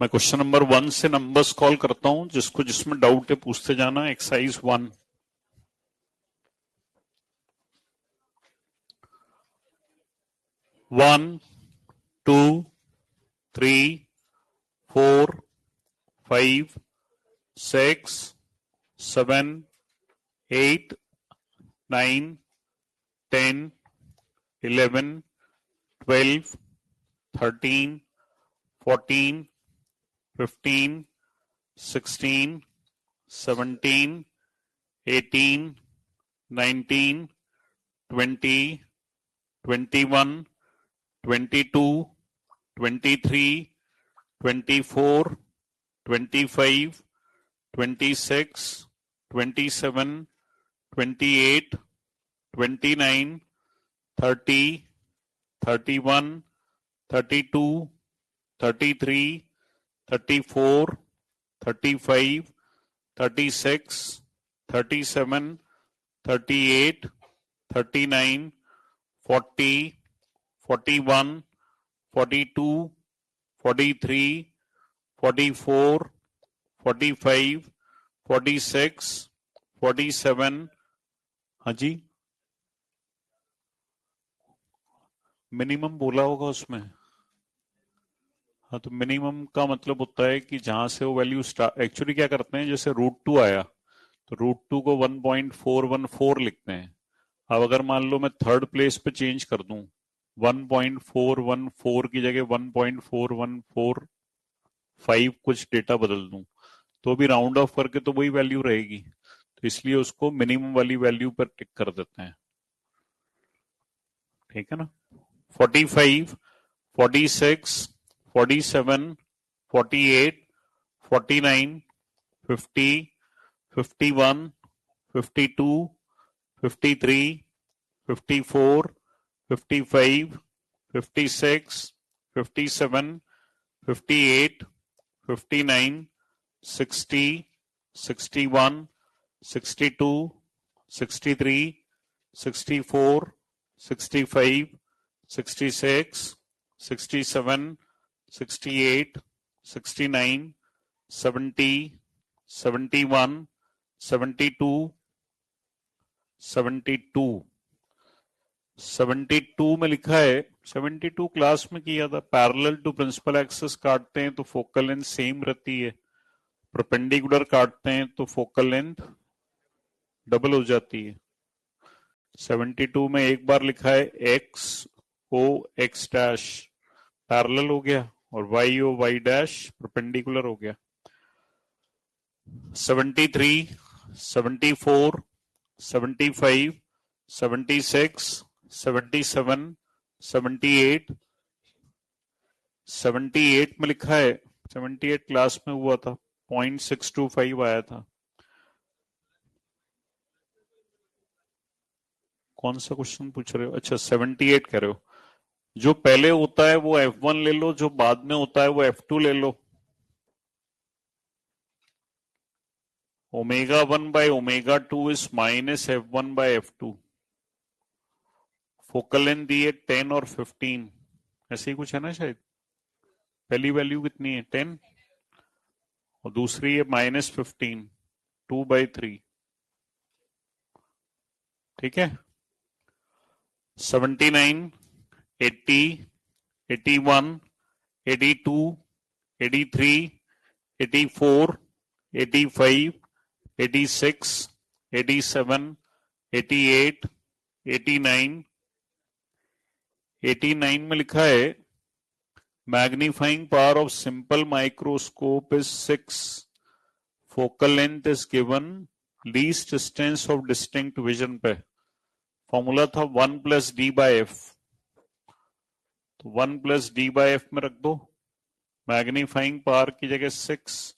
मैं क्वेश्चन नंबर 1 से नंबर्स कॉल करता हूं, जिसको जिसमें डाउट है पूछते जाना. एक्सरसाइज 1. 1 2 3 4 5 6 7 8 9 10 11 12 13 14 15 16 17 18 19, 20, 21, 22, 23, 24, 25, 26, 27, 28, 29, 30, 31, 32, 33, 34, 35, 36, 37, 38, 39, 40, 41, 42, 43, 44, 45, 46, 47, हाँ जी, मिनिमम बोला होगा उसमें। हाँ, तो मिनिमम का मतलब होता है कि जहां से वो वैल्यू स्टार्ट, एक्चुअली क्या करते हैं, जैसे √2 आया तो √2 को 1.414 लिखते हैं। अब अगर मान लो मैं थर्ड प्लेस पे चेंज कर दूं, 1.414 की जगह 1.4145 कुछ डेटा बदल दूं, तो भी राउंड ऑफ करके तो वही वैल्यू रहेगी, तो इसलिए उसको मिनिमम वाली वैल्यू पर टिक कर देते हैं। ठीक है ना। 45, 46, 47, 48, 49, 50, 51, 52, 53, 54, 55, 56, 57, 58, 59, 60, 61, 62, 63, 64, 65, 66, 67, 68, 69, 70, 71, 72, 72 में लिखा है, 72 क्लास में किया था। पैरेलल टू प्रिंसिपल एक्सिस काटते हैं तो फोकल लेंथ सेम रहती है, परपेंडिकुलर काटते हैं तो फोकल लेंथ डबल हो जाती है। 72 में एक बार लिखा है X O X dash parallel हो गया, और Y O Y dash perpendicular हो गया। 73, 74, 75, 76, 77, 78, 78 में लिखा है, 78 क्लास में हुआ था, 0.625 आया था। कौन सा क्वेश्चन पूछ रहे हो? अच्छा, 78 कह रहे हो। जो पहले होता है वो F1 ले लो, जो बाद में होता है वो F2 ले लो। ω1/ω2 इज -F1/F2। फोकल लेंथ दी है 10 और 15, ऐसे ही कुछ है ना शायद। पहली वैल्यू कितनी है? 10, और दूसरी है -15, 2/3। ठीक है। 79, 80, 81, 82, 83, 84, 85, 86, 87, 88, 89, 89 में लिखा है magnifying power of simple microscope is 6, focal length is given, least distance of distinct vision पे फॉर्मूला था 1+d/f, तो 1+d/f में रख दो। मैग्नीफाइंग पावर की जगह 6,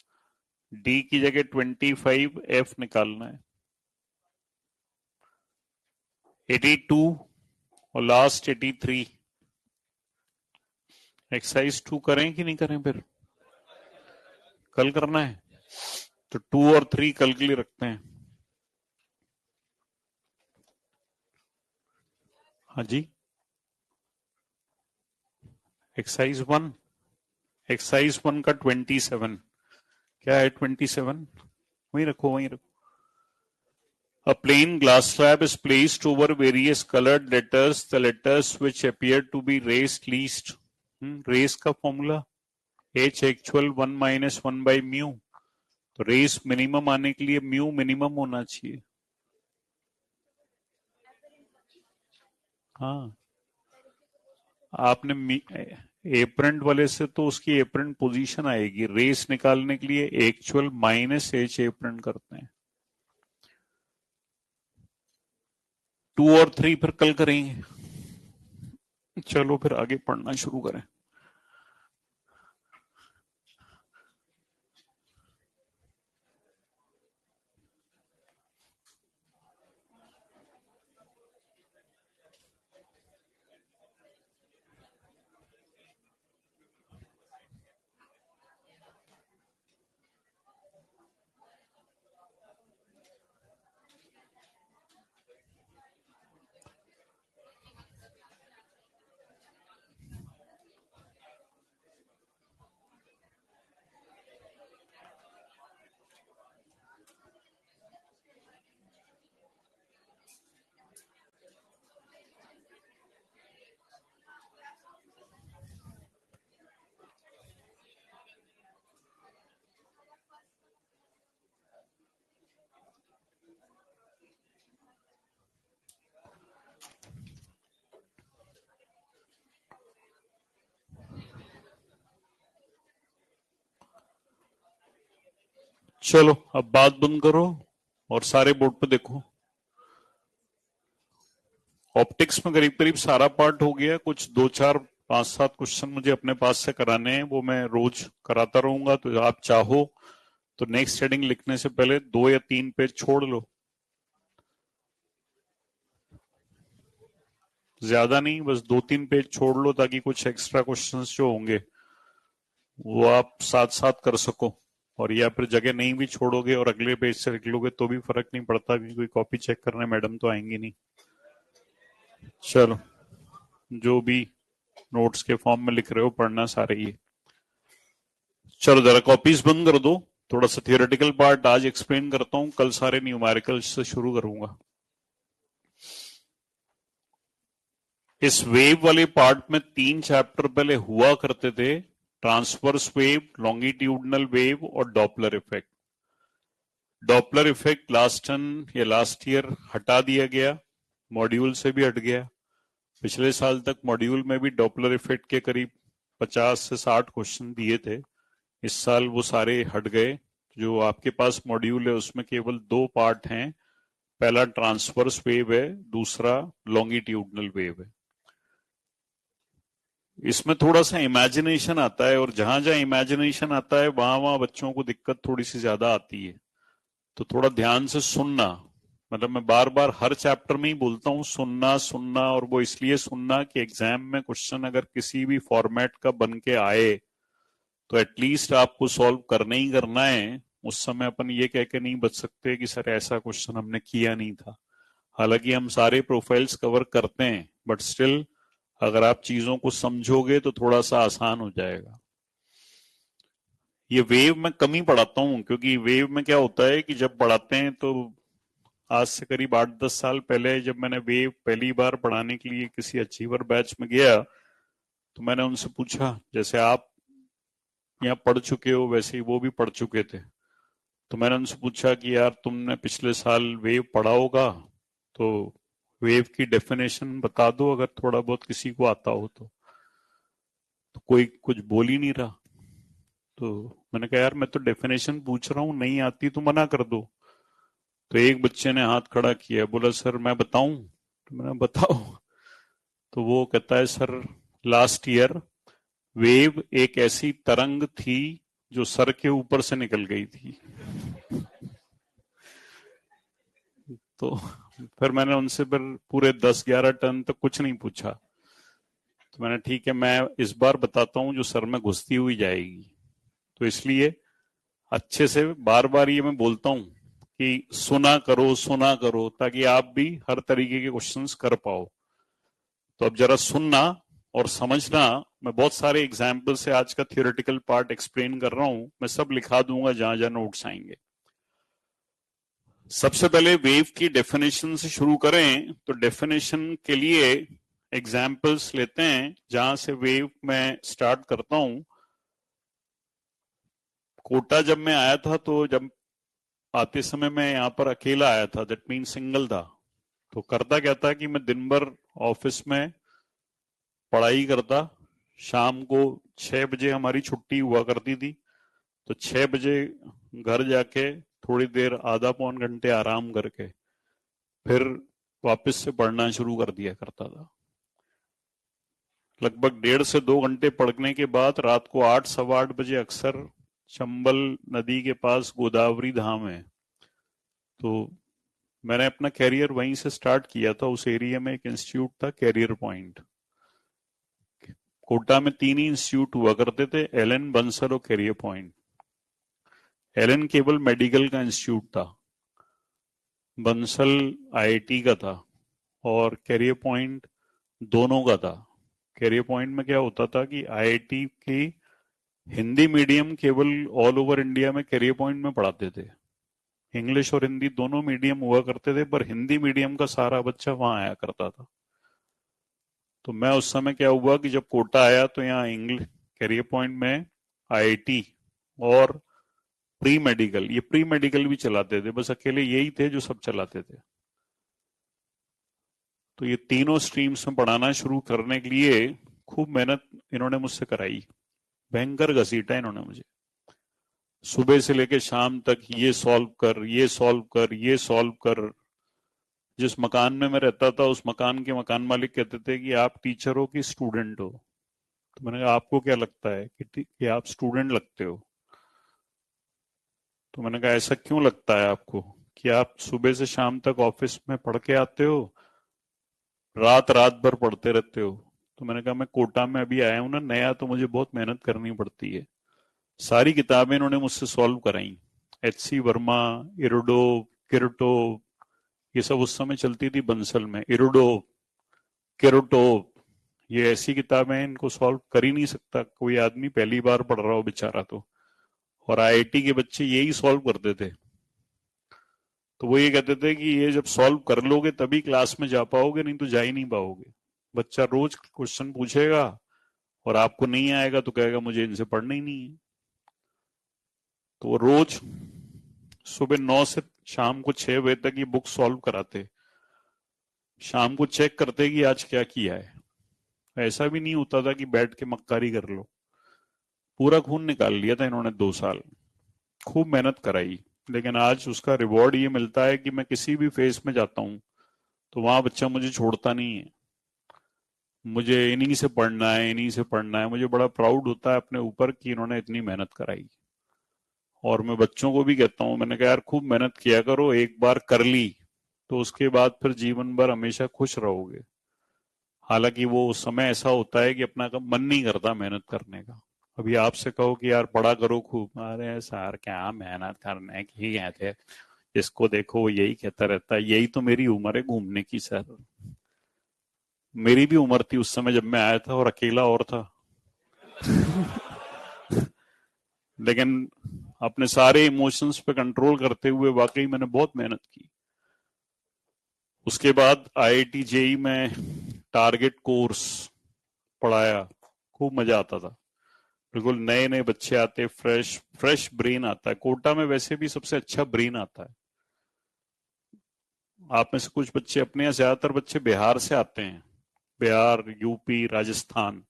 डी की जगह 25, एफ निकालना है 82 और लास्ट 83। एक्सरसाइज 2 करें कि नहीं करें? फिर कल करना है तो 2 और 3 कल के लिए रखते हैं। हाँ जी, एक्सरसाइज 1, एक्सरसाइज 1 का 27 क्या है? 27 वहीं रखो, वहीं रखो। A plain glass slab is placed over various colored letters. The letters which appear to be raised least. रेस का फॉर्मूला h actual 1 - 1/μ, तो रेस मिनिमम आने के लिए म्यू मिनिमम होना चाहिए। हाँ, आपने एप्रंट वाले से तो उसकी एप्रंट पोजीशन आएगी, रेस निकालने के लिए एक्चुअल -h एप्रंट करते हैं। 2 और 3 फिर कल करेंगे। चलो फिर आगे पढ़ना शुरू करें। चलो अब बात बंद करो और सारे बोर्ड पे देखो। ऑप्टिक्स में करीब करीब सारा पार्ट हो गया। कुछ 2 4 5 7 क्वेश्चन मुझे अपने पास से कराने हैं, वो मैं रोज कराता रहूंगा। तो आप चाहो तो नेक्स्ट हेडिंग लिखने से पहले 2 या 3 पेज छोड़ लो, ज्यादा नहीं, बस 2 3 पेज छोड़ लो, ताकि कुछ एक्स्ट्रा क्वेश्चंस जो होंगे वो आप साथ साथ कर सको। और या फिर जगह नहीं भी छोड़ोगे और अगले पेज से लिख लोगे तो भी फर्क नहीं पड़ता, क्योंकि कोई कॉपी चेक करने मैडम तो आएंगी नहीं। चलो, जो भी नोट्स के फॉर्म में लिख रहे हो पढ़ना सारे ही। चलो जरा कॉपीज बंद कर दो। थोड़ा सा थियोरेटिकल पार्ट आज एक्सप्लेन करता हूं, कल सारे न्यूमेरिकल्स से शुरू करूंगा। इस वेव वाले पार्ट में 3 चैप्टर पहले हुआ करते थे, ट्रांसवर्स वेव, लॉन्गिट्यूडनल वेव और Doppler effect. Doppler effect last term या लास्ट ईयर हटा दिया गया, मॉड्यूल से भी हट गया। पिछले साल तक मॉड्यूल में भी डॉपलर इफेक्ट के करीब 50 से 60 क्वेश्चन दिए थे। इस साल वो सारे हट गए। जो आपके पास मॉड्यूल है उसमें केवल 2 पार्ट हैं, पहला ट्रांसवर्स वेव है, दूसरा लॉन्गिट्यूडनल वेव है। इसमें थोड़ा सा इमेजिनेशन आता है, और जहां जहां इमेजिनेशन आता है वहां वहां बच्चों को दिक्कत थोड़ी सी ज्यादा आती है। तो थोड़ा ध्यान से सुनना। मतलब मैं बार बार हर चैप्टर में ही बोलता हूँ, सुनना सुनना, और वो इसलिए सुनना कि एग्जाम में क्वेश्चन अगर किसी भी फॉर्मेट का बन के आए तो एटलीस्ट आपको सॉल्व करना ही करना है। उस समय अपन ये कह के नहीं बच सकते कि सर ऐसा क्वेश्चन हमने किया नहीं था। हालांकि हम सारे प्रोफाइल्स कवर करते हैं, बट स्टिल अगर आप चीजों को समझोगे तो थोड़ा सा आसान हो जाएगा। ये वेव में कम ही पढ़ाता हूँ, क्योंकि वेव में क्या होता है कि जब पढ़ाते हैं तो आज से करीब 8 10 साल पहले जब मैंने वेव पहली बार पढ़ाने के लिए किसी अचीवर बैच में गया, तो मैंने उनसे पूछा, जैसे आप यहाँ पढ़ चुके हो वैसे ही वो भी पढ़ चुके थे। तो मैंने उनसे पूछा कि यार तुमने पिछले साल वेव पढ़ा होगा, तो वेव की डेफिनेशन बता दो अगर थोड़ा बहुत किसी को आता हो तो कोई कुछ बोल ही नहीं रहा। तो मैंने कहा यार मैं तो डेफिनेशन पूछ रहा हूँ, नहीं आती तो मना कर दो। तो एक बच्चे ने हाथ खड़ा किया, बोला सर मैं बताऊं। तो मैंने बताओ। तो वो कहता है सर, लास्ट ईयर वेव एक ऐसी तरंग थी जो सर के ऊपर से निकल गई थी। तो फिर मैंने उनसे फिर पूरे 10 11 टर्न तक कुछ नहीं पूछा। तो मैंने ठीक है, मैं इस बार बताता हूँ जो सर में घुसती हुई जाएगी। तो इसलिए अच्छे से बार बार ये मैं बोलता हूँ कि सुना करो, ताकि आप भी हर तरीके के क्वेश्चंस कर पाओ। तो अब जरा सुनना और समझना। मैं बहुत सारे एग्जाम्पल से आज का थियोरेटिकल पार्ट एक्सप्लेन कर रहा हूं, मैं सब लिखा दूंगा जहां जहां नोट्स आएंगे। सबसे पहले वेव की डेफिनेशन से शुरू करें, तो डेफिनेशन के लिए एग्जाम्पल्स लेते हैं जहां से वेव मैं स्टार्ट करता हूं। कोटा जब मैं आया था, तो जब आते समय मैं यहाँ पर अकेला आया था, दैट मीन सिंगल था। तो करता क्या था कि मैं दिन भर ऑफिस में पढ़ाई करता, शाम को 6 बजे हमारी छुट्टी हुआ करती थी। तो 6 बजे घर जाके थोड़ी देर आधा पौन घंटे आराम करके फिर वापस से पढ़ना शुरू कर दिया करता था। लगभग 1.5 से 2 घंटे पढ़ने के बाद रात को 8 सवा 8 बजे अक्सर चंबल नदी के पास गोदावरी धाम है, तो मैंने अपना कैरियर वहीं से स्टार्ट किया था। उस एरिया में एक इंस्टीट्यूट था, कैरियर पॉइंट। कोटा में 3 ही इंस्टीट्यूट हुआ करते थे, एलन, बंसल और कैरियर पॉइंट। एलन केवल मेडिकल का इंस्टीट्यूट था, बंसल आईआईटी का था, और कैरियर पॉइंट दोनों का था। कैरियर पॉइंट में क्या होता था कि आईआईटी की हिंदी मीडियम केवल ऑल ओवर इंडिया में कैरियर पॉइंट में पढ़ाते थे। इंग्लिश और हिंदी दोनों मीडियम हुआ करते थे, पर हिंदी मीडियम का सारा बच्चा वहां आया करता था। तो मैं उस समय क्या हुआ कि जब कोटा आया तो यहाँ इंग्लिश कैरियर पॉइंट में आईआईटी और प्री मेडिकल, ये प्री मेडिकल भी चलाते थे, बस अकेले यही थे जो सब चलाते थे। तो ये तीनों स्ट्रीम्स में पढ़ाना शुरू करने के लिए खूब मेहनत इन्होंने मुझसे कराई, भयंकर घसीटा इन्होंने मुझे। सुबह से लेकर शाम तक ये सॉल्व कर, ये सॉल्व कर, ये सॉल्व कर। जिस मकान में मैं रहता था उस मकान के मकान मालिक कहते थे कि आप टीचर हो कि स्टूडेंट हो। तो मैंने कहा आपको क्या लगता है कि आप स्टूडेंट लगते हो? तो मैंने कहा ऐसा क्यों लगता है आपको कि आप सुबह से शाम तक ऑफिस में पढ़ के आते हो, रात रात भर पढ़ते रहते हो? तो मैंने कहा मैं कोटा में अभी आया हूं ना नया, तो मुझे बहुत मेहनत करनी पड़ती है। सारी किताबें इन्होंने मुझसे सॉल्व कराई, एच सी वर्मा, इरुडो, किरटो, ये सब उस समय चलती थी बंसल में। इरुडो, किरटो, ये ऐसी किताबें हैं, इनको सॉल्व कर ही नहीं सकता कोई आदमी पहली बार पढ़ रहा हो बेचारा। तो और आईआईटी के बच्चे यही सॉल्व करते थे। तो वो ये कहते थे कि ये जब सॉल्व कर लोगे तभी क्लास में जा पाओगे, नहीं तो जा ही नहीं पाओगे। बच्चा रोज क्वेश्चन पूछेगा और आपको नहीं आएगा तो कहेगा मुझे इनसे पढ़ना ही नहीं है। तो वो रोज सुबह 9 से शाम को 6 बजे तक ये बुक सॉल्व कराते, शाम को चेक करते कि आज क्या किया है। ऐसा भी नहीं होता था कि बैठ के मक्कारी कर लो। पूरा खून निकाल लिया था इन्होंने 2 साल, खूब मेहनत कराई। लेकिन आज उसका रिवॉर्ड ये मिलता है कि मैं किसी भी फेज में जाता हूँ तो वहां बच्चा मुझे छोड़ता नहीं है। मुझे इन्हीं से पढ़ना है, इन्हीं से पढ़ना है। मुझे बड़ा प्राउड होता है अपने ऊपर कि इन्होंने इतनी मेहनत कराई। और मैं बच्चों को भी कहता हूँ, मैंने कहा यार खूब मेहनत किया करो, एक बार कर ली तो उसके बाद फिर जीवन भर हमेशा खुश रहोगे। हालांकि वो उस समय ऐसा होता है कि अपना का मन नहीं करता मेहनत करने का। अभी आपसे कहो कि यार पढ़ा करो खूब, अरे सर क्या मेहनत करने की कहते, इसको देखो यही कहता रहता है। यही तो मेरी उम्र है घूमने की सर। मेरी भी उम्र थी उस समय जब मैं आया था, और अकेला और था। लेकिन अपने सारे इमोशंस पे कंट्रोल करते हुए वाकई मैंने बहुत मेहनत की। उसके बाद आईआईटी जेई में टारगेट कोर्स पढ़ाया, खूब मजा आता था। बिल्कुल नए नए बच्चे आते, फ्रेश फ्रेश ब्रेन आता है। कोटा में वैसे भी सबसे अच्छा ब्रेन आता है। आप में से कुछ बच्चे, अपने यहाँ ज्यादातर बच्चे बिहार से आते हैं, बिहार, यूपी, राजस्थान।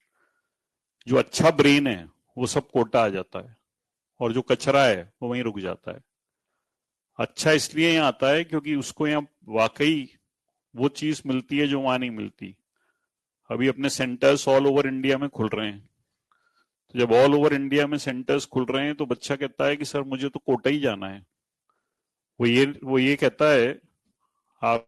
जो अच्छा ब्रेन है वो सब कोटा आ जाता है, और जो कचरा है वो वहीं रुक जाता है। अच्छा इसलिए यहाँ आता है क्योंकि उसको यहाँ वाकई वो चीज मिलती है जो वहां नहीं मिलती। अभी अपने सेंटर्स ऑल ओवर इंडिया में खुल रहे हैं। तो जब ऑल ओवर इंडिया में सेंटर्स खुल रहे हैं तो बच्चा कहता है कि सर मुझे तो कोटा ही जाना है। वो ये कहता है आप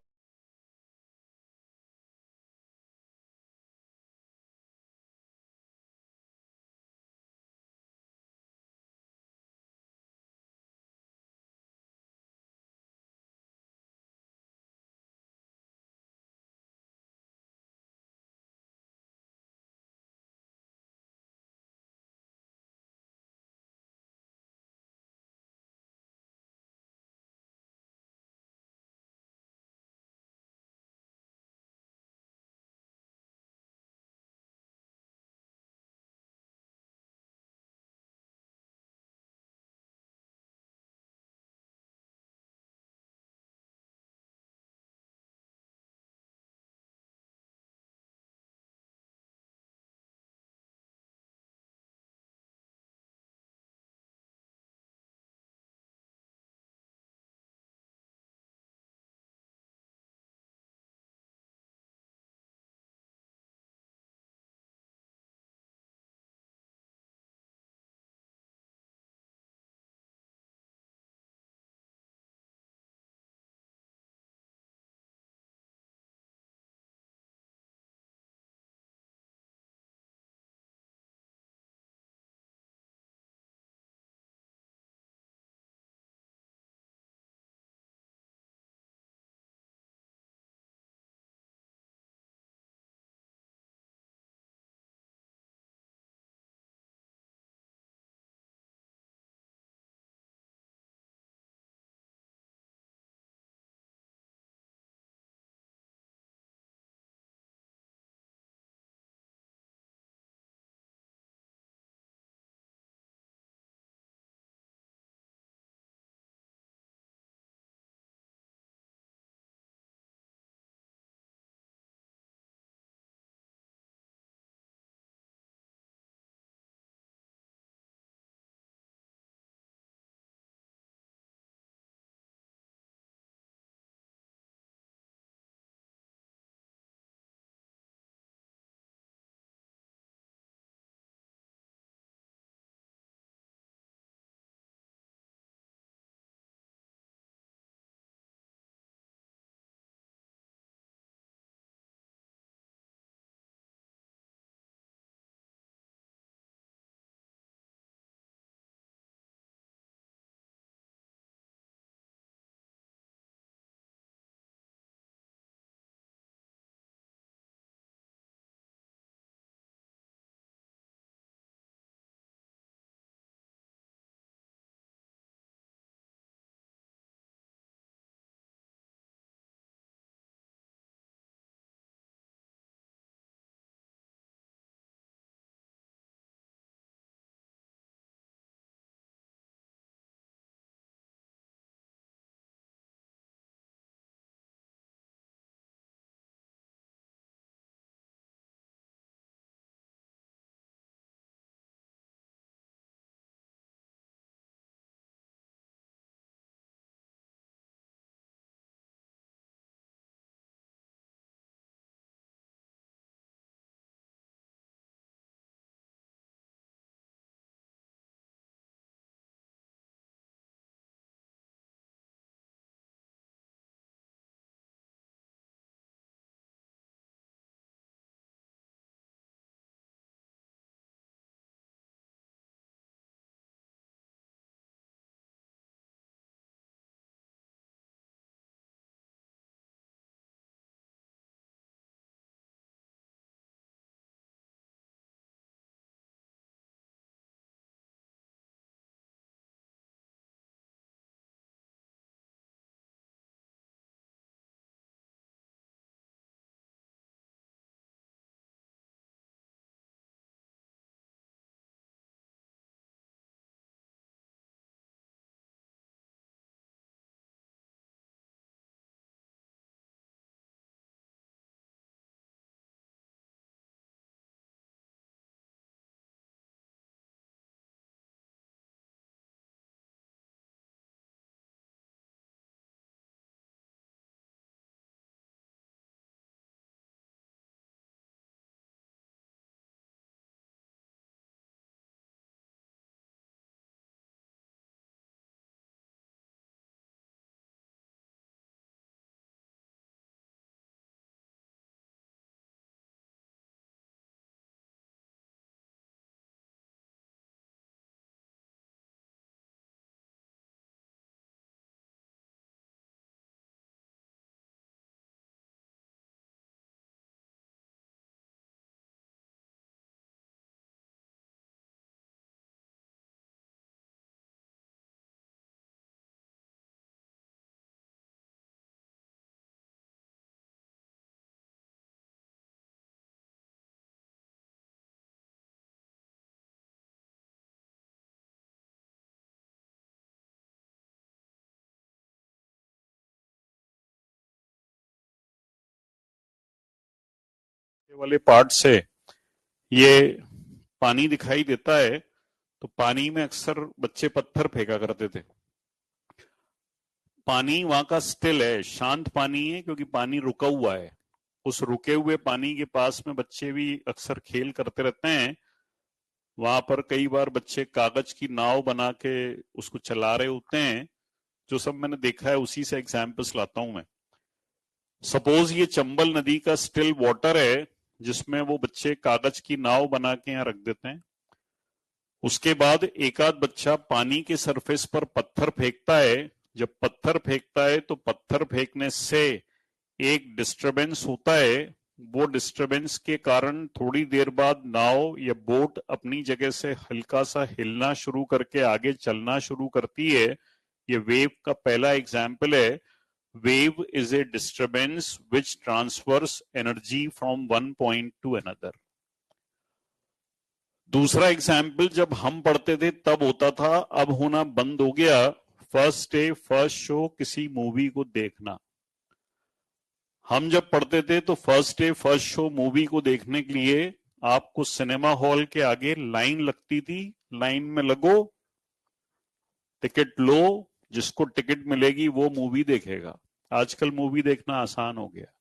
वाले पार्ट से ये पानी दिखाई देता है, तो पानी में अक्सर बच्चे पत्थर फेंका करते थे। पानी वहां का स्टिल है, शांत पानी है, क्योंकि पानी रुका हुआ है। उस रुके हुए पानी के पास में बच्चे भी अक्सर खेल करते रहते हैं। वहां पर कई बार बच्चे कागज की नाव बना के उसको चला रहे होते हैं। जो सब मैंने देखा है उसी से एग्जाम्पल्स लाता हूं मैं। सपोज ये चंबल नदी का स्टिल वाटर है, जिसमें वो बच्चे कागज की नाव बना के यहाँ रख देते हैं। उसके बाद एक आध बच्चा पानी के सरफेस पर पत्थर फेंकता है। जब पत्थर फेंकता है तो पत्थर फेंकने से एक डिस्टरबेंस होता है। वो डिस्टरबेंस के कारण थोड़ी देर बाद नाव या बोट अपनी जगह से हल्का सा हिलना शुरू करके आगे चलना शुरू करती है। ये वेव का पहला एग्जाम्पल है। Wave is a disturbance which transfers energy from one point to another. दूसरा एग्जाम्पल जब हम पढ़ते थे तब होता था, अब होना बंद हो गया। फर्स्ट डे फर्स्ट शो किसी मूवी को देखना। हम जब पढ़ते थे तो first day first show movie को देखने के लिए आपको सिनेमा हॉल के आगे लाइन लगती थी। लाइन में लगो, टिकट लो, जिसको टिकट मिलेगी वो मूवी देखेगा। आजकल मूवी देखना आसान हो गया।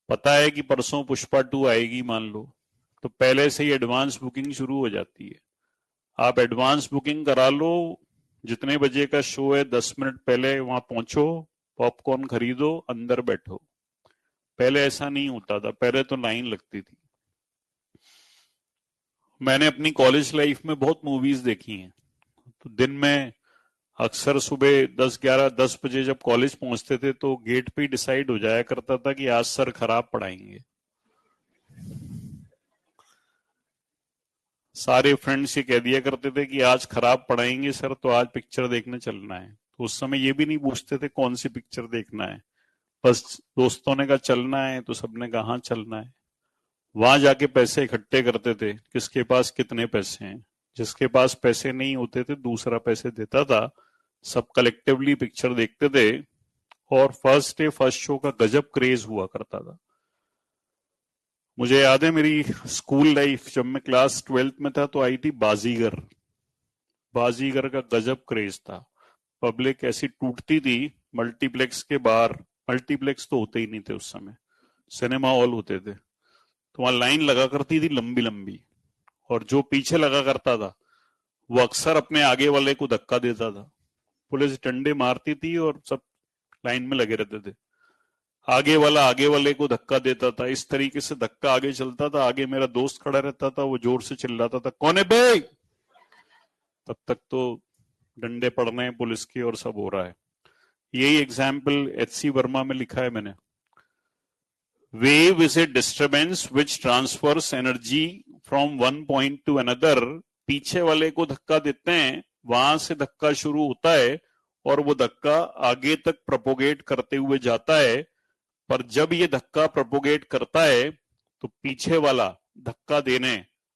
पता है कि परसों पुष्पा 2 आएगी मान लो, तो पहले से ही एडवांस बुकिंग शुरू हो जाती है। आप एडवांस बुकिंग करा लो, जितने बजे का शो है 10 मिनट पहले वहां पहुंचो, पॉपकॉर्न खरीदो, अंदर बैठो। पहले ऐसा नहीं होता था, पहले तो लाइन लगती थी। मैंने अपनी कॉलेज लाइफ में बहुत मूवीज देखी हैं। तो दिन में अक्सर सुबह 10 बजे जब कॉलेज पहुंचते थे तो गेट पे ही डिसाइड हो जाया करता था कि आज सर खराब पढ़ाएंगे। सारे फ्रेंड्स ये कह दिया करते थे कि आज खराब पढ़ाएंगे सर, तो आज पिक्चर देखने चलना है। तो उस समय ये भी नहीं पूछते थे कौन सी पिक्चर देखना है, बस दोस्तों ने कहा चलना है तो सबने कहा हाँ चलना है। वहां जाके पैसे इकट्ठे करते थे, किसके पास कितने पैसे हैं। जिसके पास पैसे नहीं होते थे दूसरा पैसे देता था। सब कलेक्टिवली पिक्चर देखते थे। और फर्स्ट डे फर्स्ट शो का गजब क्रेज हुआ करता था। मुझे याद है मेरी स्कूल लाइफ, जब मैं क्लास 12th में था तो आई थी बाजीगर। बाजीगर का गजब क्रेज था। पब्लिक ऐसी टूटती थी मल्टीप्लेक्स के बाहर। मल्टीप्लेक्स तो होते ही नहीं थे उस समय, सिनेमा हॉल होते थे। तो वहां लाइन लगा करती थी लंबी लंबी। और जो पीछे लगा करता था वो अक्सर अपने आगे वाले को धक्का देता था। पुलिस डंडे मारती थी और सब लाइन में लगे रहते थे। आगे वाले को धक्का देता था। इस तरीके से धक्का आगे चलता था। आगे मेरा दोस्त खड़ा रहता था, वो जोर से चिल्लाता था कौन है बे। तब तक तो डंडे पड़ रहे हैं पुलिस के और सब हो रहा है। यही एग्जाम्पल एच.सी. वर्मा में लिखा है मैंने। Wave is a disturbance which transfers energy from one point to another. पीछे वाले को धक्का देते हैं, वहां से धक्का शुरू होता है और वो धक्का आगे तक प्रोपोगेट करते हुए जाता है। पर जब ये धक्का प्रोपोगेट करता है तो पीछे वाला धक्का देने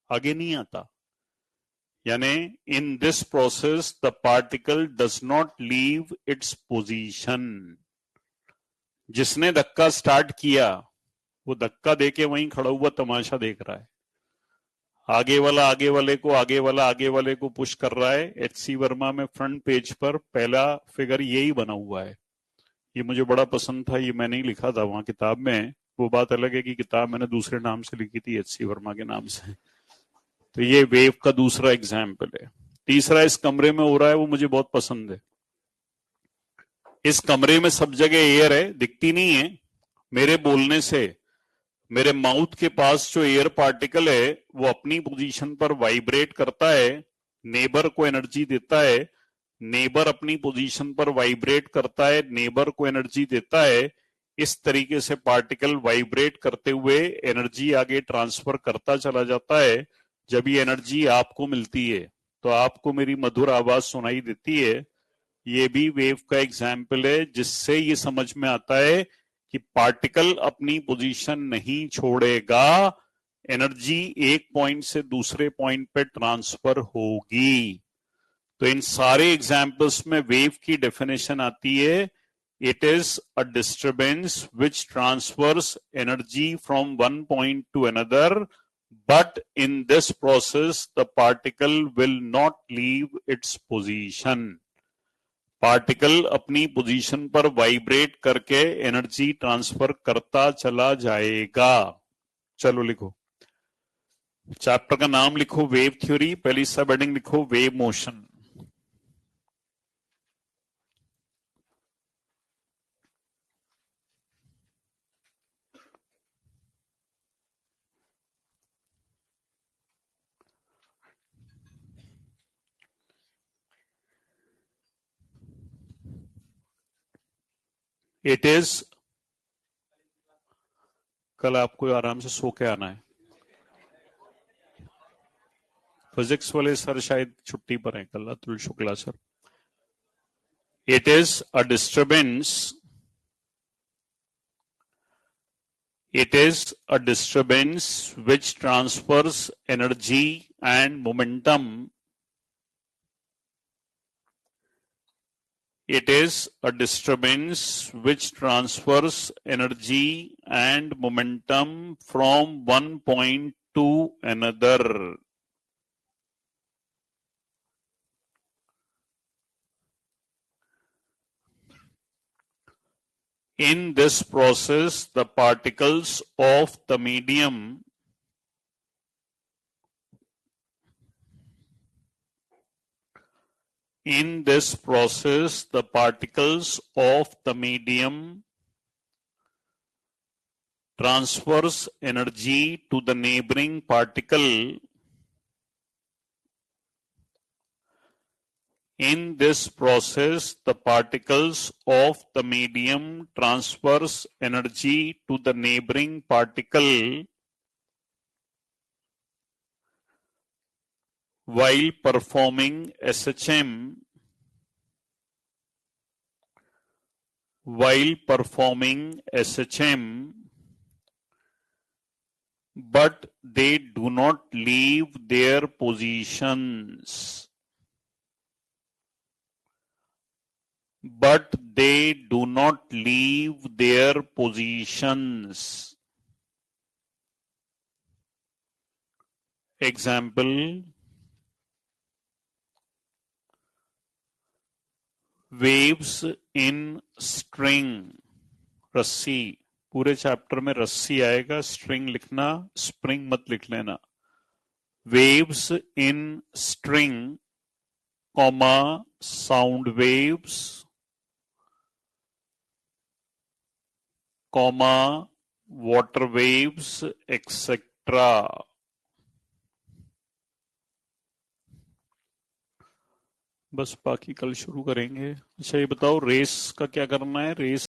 आगे नहीं आता। यानी in this process the particle does not leave its position. जिसने धक्का स्टार्ट किया वो धक्का देके वहीं खड़ा हुआ तमाशा देख रहा है। आगे वाला आगे वाले को पुश कर रहा है। एच.सी. वर्मा में फ्रंट पेज पर पहला फिगर यही बना हुआ है। ये मुझे बड़ा पसंद था, ये मैंने ही लिखा था वहां किताब में। वो बात अलग है कि किताब मैंने दूसरे नाम से लिखी थी, एच.सी. वर्मा के नाम से। तो ये वेव का दूसरा एग्जाम्पल है। तीसरा इस कमरे में हो रहा है, वो मुझे बहुत पसंद है। इस कमरे में सब जगह एयर है, दिखती नहीं है। मेरे बोलने से मेरे माउथ के पास जो एयर पार्टिकल है वो अपनी पोजीशन पर वाइब्रेट करता है, नेबर को एनर्जी देता है। नेबर अपनी पोजीशन पर वाइब्रेट करता है, नेबर को एनर्जी देता है। इस तरीके से पार्टिकल वाइब्रेट करते हुए एनर्जी आगे ट्रांसफर करता चला जाता है। जब ये एनर्जी आपको मिलती है तो आपको मेरी मधुर आवाज सुनाई देती है। ये भी वेव का एग्जाम्पल है, जिससे ये समझ में आता है कि पार्टिकल अपनी पोजीशन नहीं छोड़ेगा, एनर्जी एक पॉइंट से दूसरे पॉइंट पे ट्रांसफर होगी। तो इन सारे एग्जाम्पल्स में वेव की डेफिनेशन आती है It is a disturbance which transfers energy from one point to another, but in this process the particle will not leave its position. Particle अपनी पोजीशन पर वाइब्रेट करके एनर्जी ट्रांसफर करता चला जाएगा। चलो लिखो, चैप्टर का नाम लिखो वेव थ्योरी, पहली सब हेडिंग लिखो वेव मोशन। इट इज, कल आपको आराम से सो के आना है। फिजिक्स वाले सर शायद छुट्टी पर हैं कल, Atul Shukla sir. It is a disturbance, it is a disturbance which transfers energy and momentum. It is a disturbance which transfers energy and momentum from one point to another. In this process, the particles of the medium transfers energy to the neighboring particle. In this process, the particles of the medium transfers energy to the neighboring particle while performing SHM. While performing SHM, but they do not leave their positions. But they do not leave their positions. Example, waves in string, रस्सी, पूरे चैप्टर में रस्सी आएगा, स्ट्रिंग लिखना, स्प्रिंग मत लिख लेना। waves in string, comma, sound waves, comma, water waves, etc. बस बाकी कल शुरू करेंगे। अच्छा ये बताओ रेस का क्या करना है? रेस